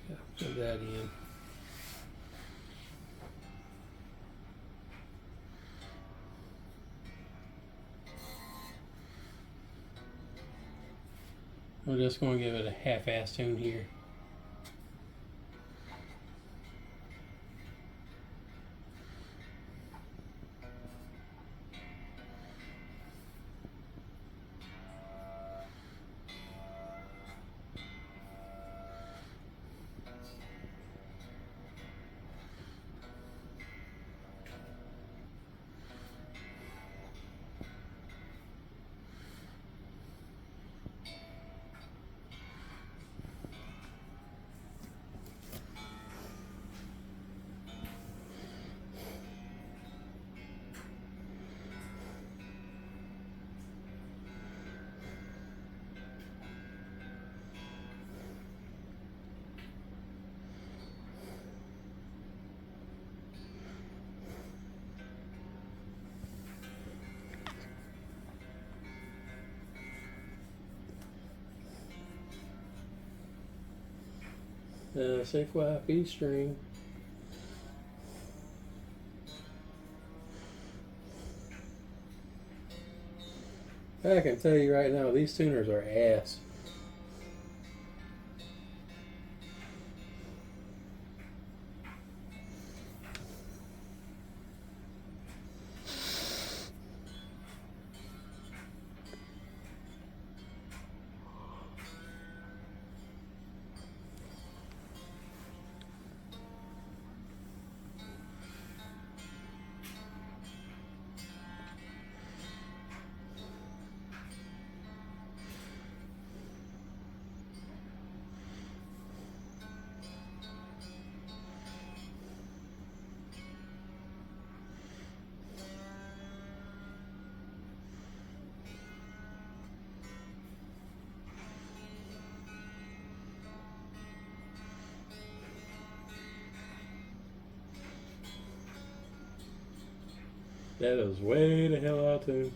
Yeah, put that in. We're just going to give it a half-ass tune here. Say flappy string. I can tell you right now, these tuners are ass. That is way the hell out of tune.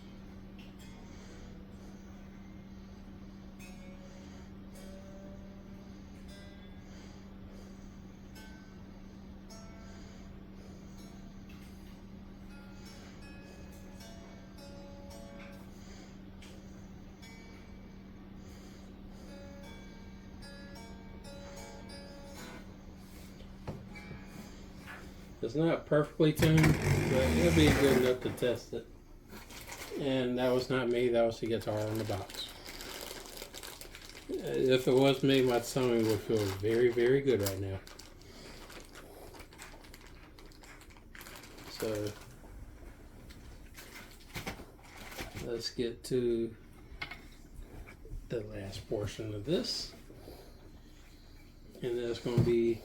It's not perfectly tuned, but it'll be good enough to test it. And that was not me, that was the guitar on the box. If it was me, my stomach would feel very, very good right now. So, let's get to the last portion of this. And that's going to be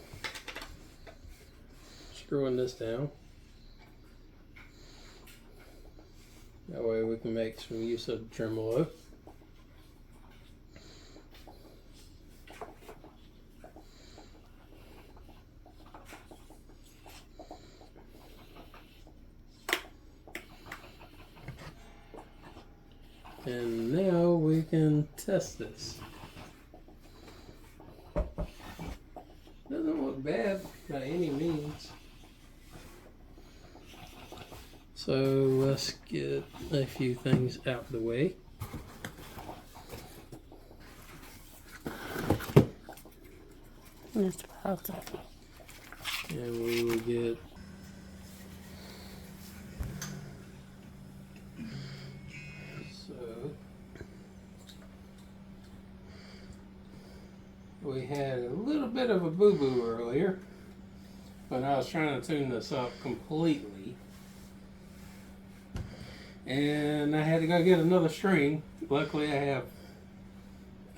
screwing this down. That way we can make some use of the tremolo. And now we can test this. Doesn't look bad by any means. So let's get a few things out the way. Just about that. And we will get we had a little bit of a boo-boo earlier when I was trying to tune this up completely. And I had to go get another string. Luckily I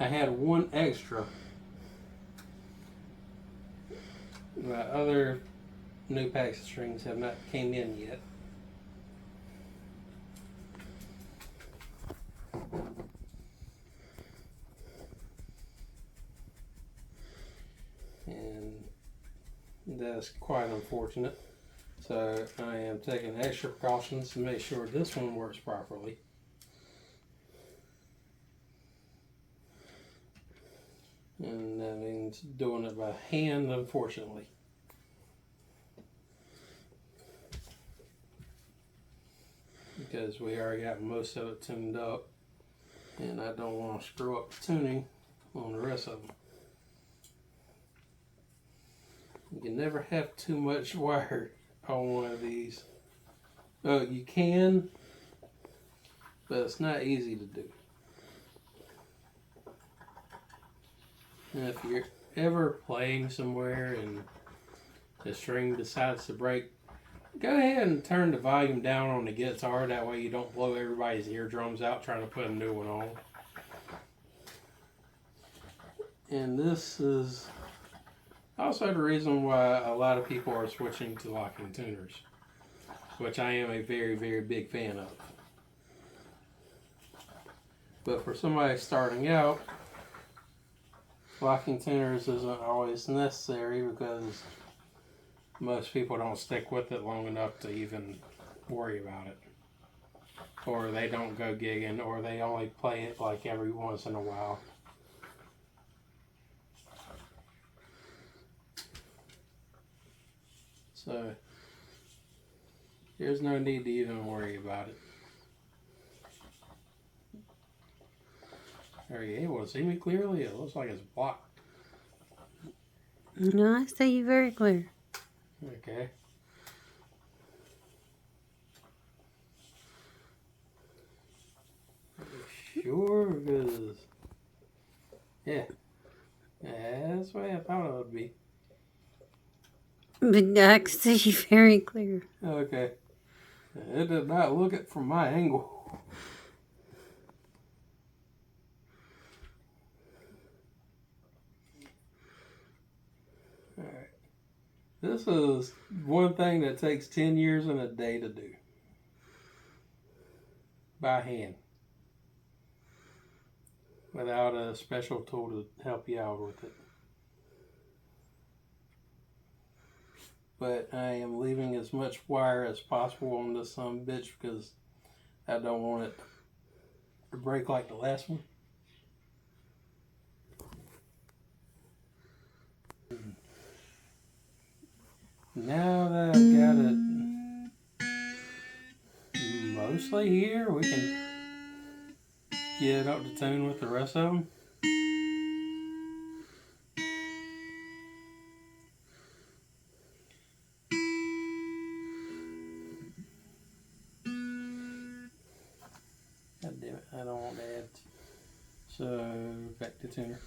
had one extra. My other new packs of strings have not came in yet. And that's quite unfortunate. So I am taking extra precautions to make sure this one works properly. And that means doing it by hand, unfortunately. Because we already got most of it tuned up. And I don't want to screw up the tuning on the rest of them. You can never have too much wire on one of these. Oh, you can, but it's not easy to do. And if you're ever playing somewhere and the string decides to break, go ahead and turn the volume down on the guitar. That way you don't blow everybody's eardrums out trying to put a new one on. And this is also the reason why a lot of people are switching to locking tuners, which I am a very, very big fan of. But for somebody starting out, locking tuners isn't always necessary because most people don't stick with it long enough to even worry about it. Or they don't go gigging, or they only play it like every once in a while. So there's no need to even worry about it. Are you able to see me clearly? It looks like it's blocked. No, I see you very clear. Okay. Sure, because yeah, that's the way I thought it would be. But I can see you very clear. Okay. It did not look it from my angle. Alright. This is one thing that takes 10 years and a day to do. By hand. Without a special tool to help you out with it. But I am leaving as much wire as possible on this bitch because I don't want it to break like the last one. Now that I've got it mostly here, we can get up to tune with the rest of them. God damn it, I don't want to add. So, back to tuner.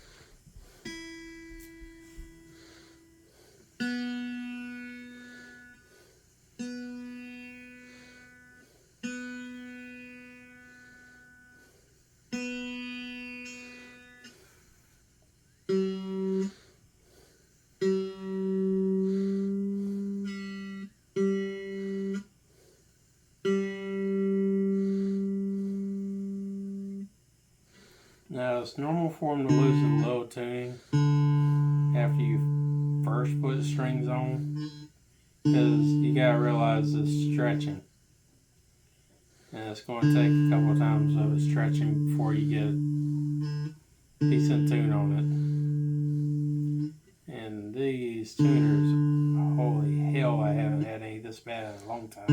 Now, it's normal for them to lose a low tuning after you first put strings on, because you gotta realize it's stretching, and it's going to take a couple of times of it stretching before you get a decent tune on it. And these tuners, holy hell, I haven't had any this bad in a long time.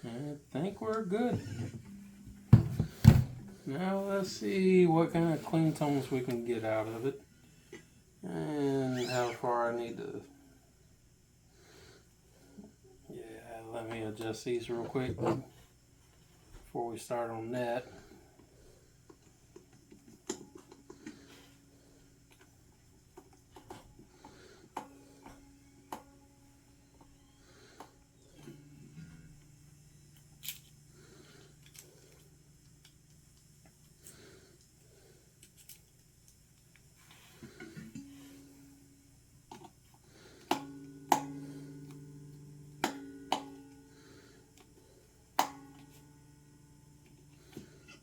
I think we're good. Now let's see what kind of clean tones we can get out of it. And how far I need to... Yeah, let me adjust these real quick before we start on that.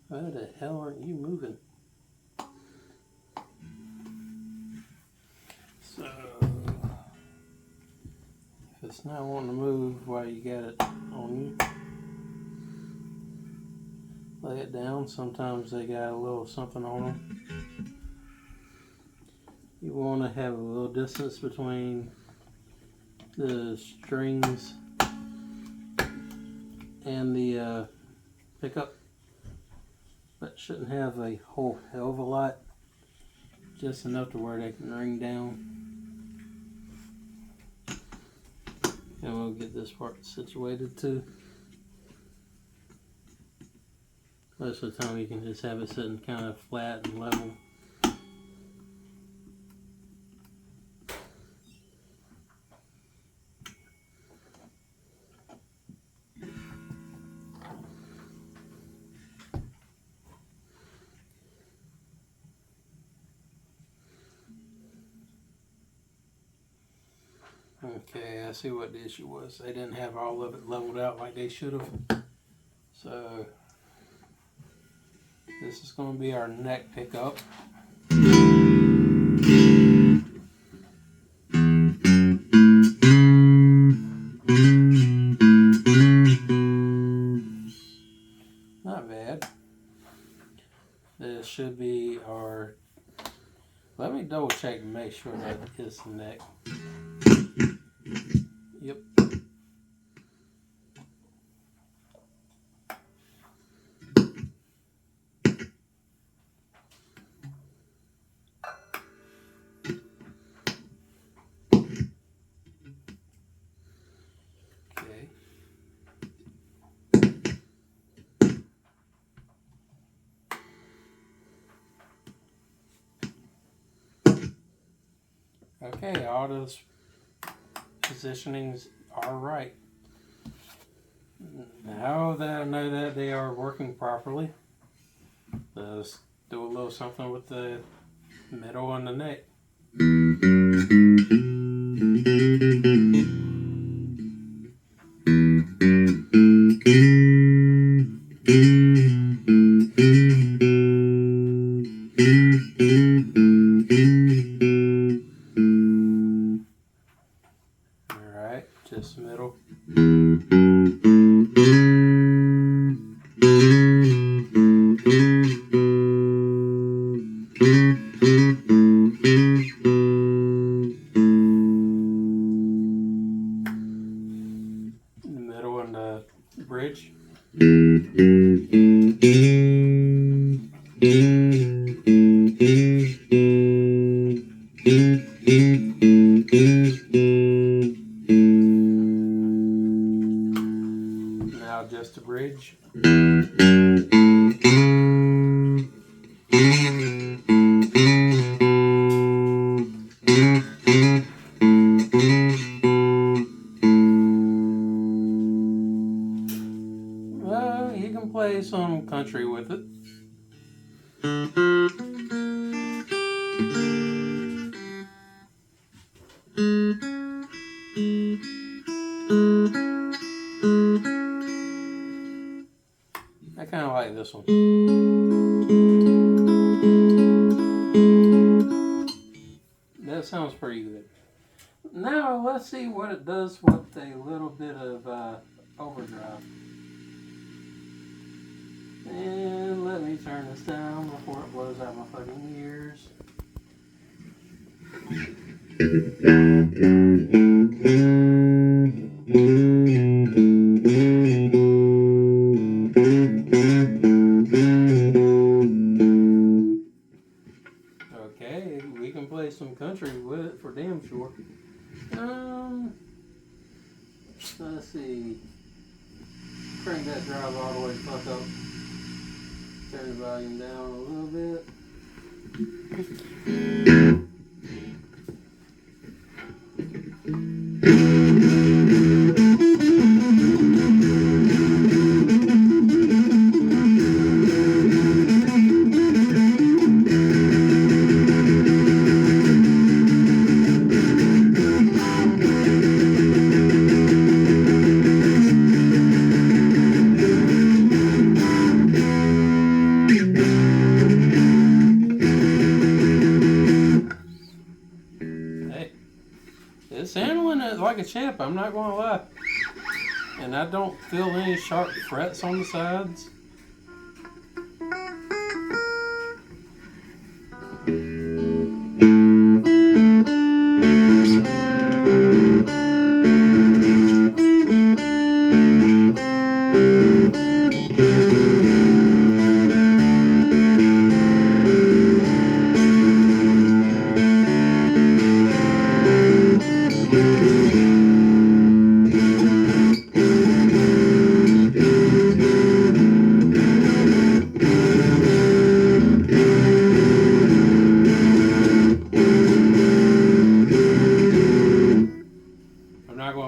Why the hell aren't you moving? So, if it's not wanting to move while you got it on you, lay it down. Sometimes they got a little something on them. You want to have a little distance between the strings and the pickup, but shouldn't have a whole hell of a lot, just enough to where they can ring down. And we'll get this part situated too. Most of the time you can just have it sitting kind of flat and level. Okay, I see what the issue was. They didn't have all of it leveled out like they should have. So This is going to be our neck pickup. Not bad. This should be our... Let me double check and make sure that is the neck. Yep. Okay. Okay, all those positionings are right. Now that I know that they are working properly, let's do a little something with the middle and the neck. Alright, just the middle. The middle and the bridge. Now just the bridge. Well, you can play some country with it. I kind of like this one. That sounds pretty good. Now let's see what it does with a little bit of overdrive. And let me turn this down before it blows out my fucking ears. Okay, we can play some country with it for damn sure. Let's see. Crank that drive all the way the fuck up. Turn the volume down a little bit. It's handling it like a champ, I'm not gonna lie. And I don't feel any sharp frets on the sides.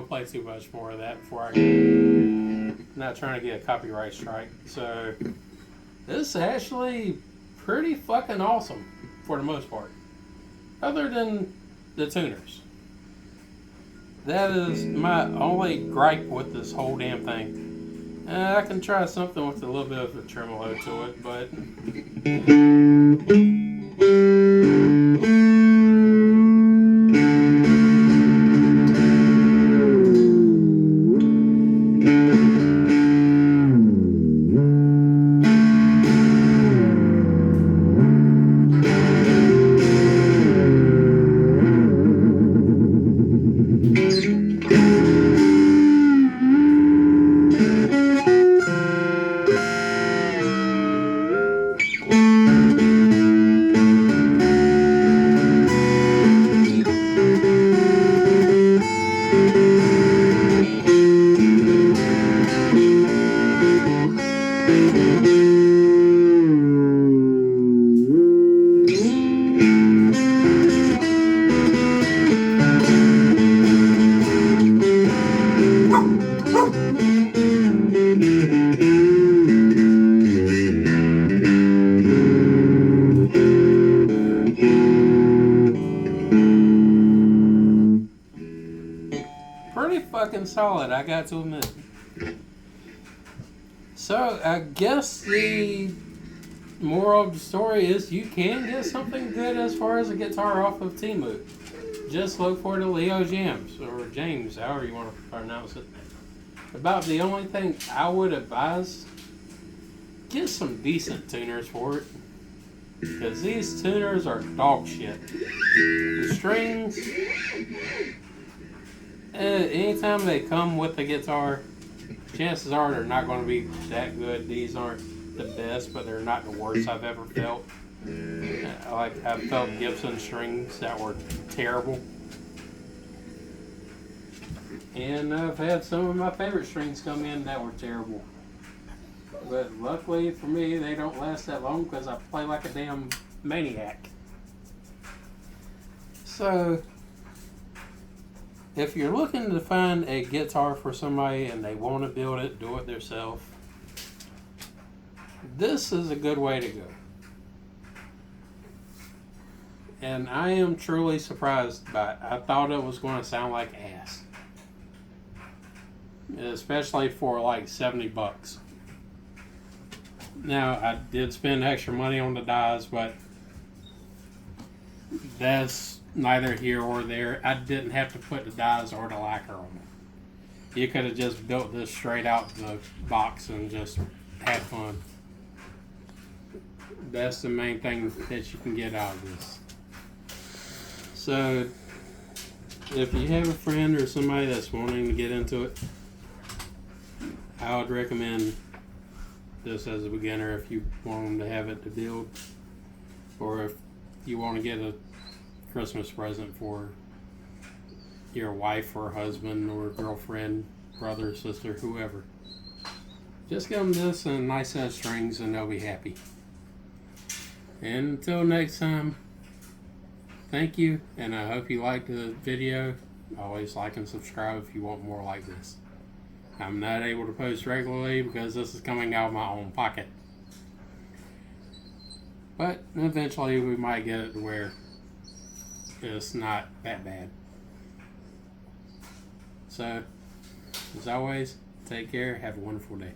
Play too much more of that before I'm not trying to get a copyright strike. So this is actually pretty fucking awesome for the most part, other than the tuners. That is my only gripe with this whole damn thing. I can try something with a little bit of a tremolo to it, but pretty fucking solid, I got to admit. So, I guess the moral of the story is you can get something good as far as a guitar off of Temu. Just look for the Leo Jaymz, or James, however you want to pronounce it. About the only thing I would advise, get some decent tuners for it. Because these tuners are dog shit. The strings, anytime they come with the guitar, chances are they're not going to be that good. These aren't the best, but they're not the worst I've ever felt. I've felt Gibson strings that were terrible. And I've had some of my favorite strings come in that were terrible. But luckily for me, they don't last that long because I play like a damn maniac. So, if you're looking to find a guitar for somebody and they want to build it, do it themselves, this is a good way to go. And I am truly surprised by it. I thought it was going to sound like ass. Especially for like $70. Now, I did spend extra money on the dies, but that's neither here or there. I didn't have to put the dies or the lacquer on it. You could have just built this straight out the box and just had fun. That's the main thing that you can get out of this. So, if you have a friend or somebody that's wanting to get into it, I would recommend this as a beginner if you want them to have it to build, or if you want to get a Christmas present for your wife or husband or girlfriend, brother, sister, whoever. Just give them this and a nice set of strings and they'll be happy. And until next time, thank you, and I hope you liked the video. Always like and subscribe if you want more like this. I'm not able to post regularly because this is coming out of my own pocket. But eventually we might get it to where it's not that bad. So, as always, take care, have a wonderful day.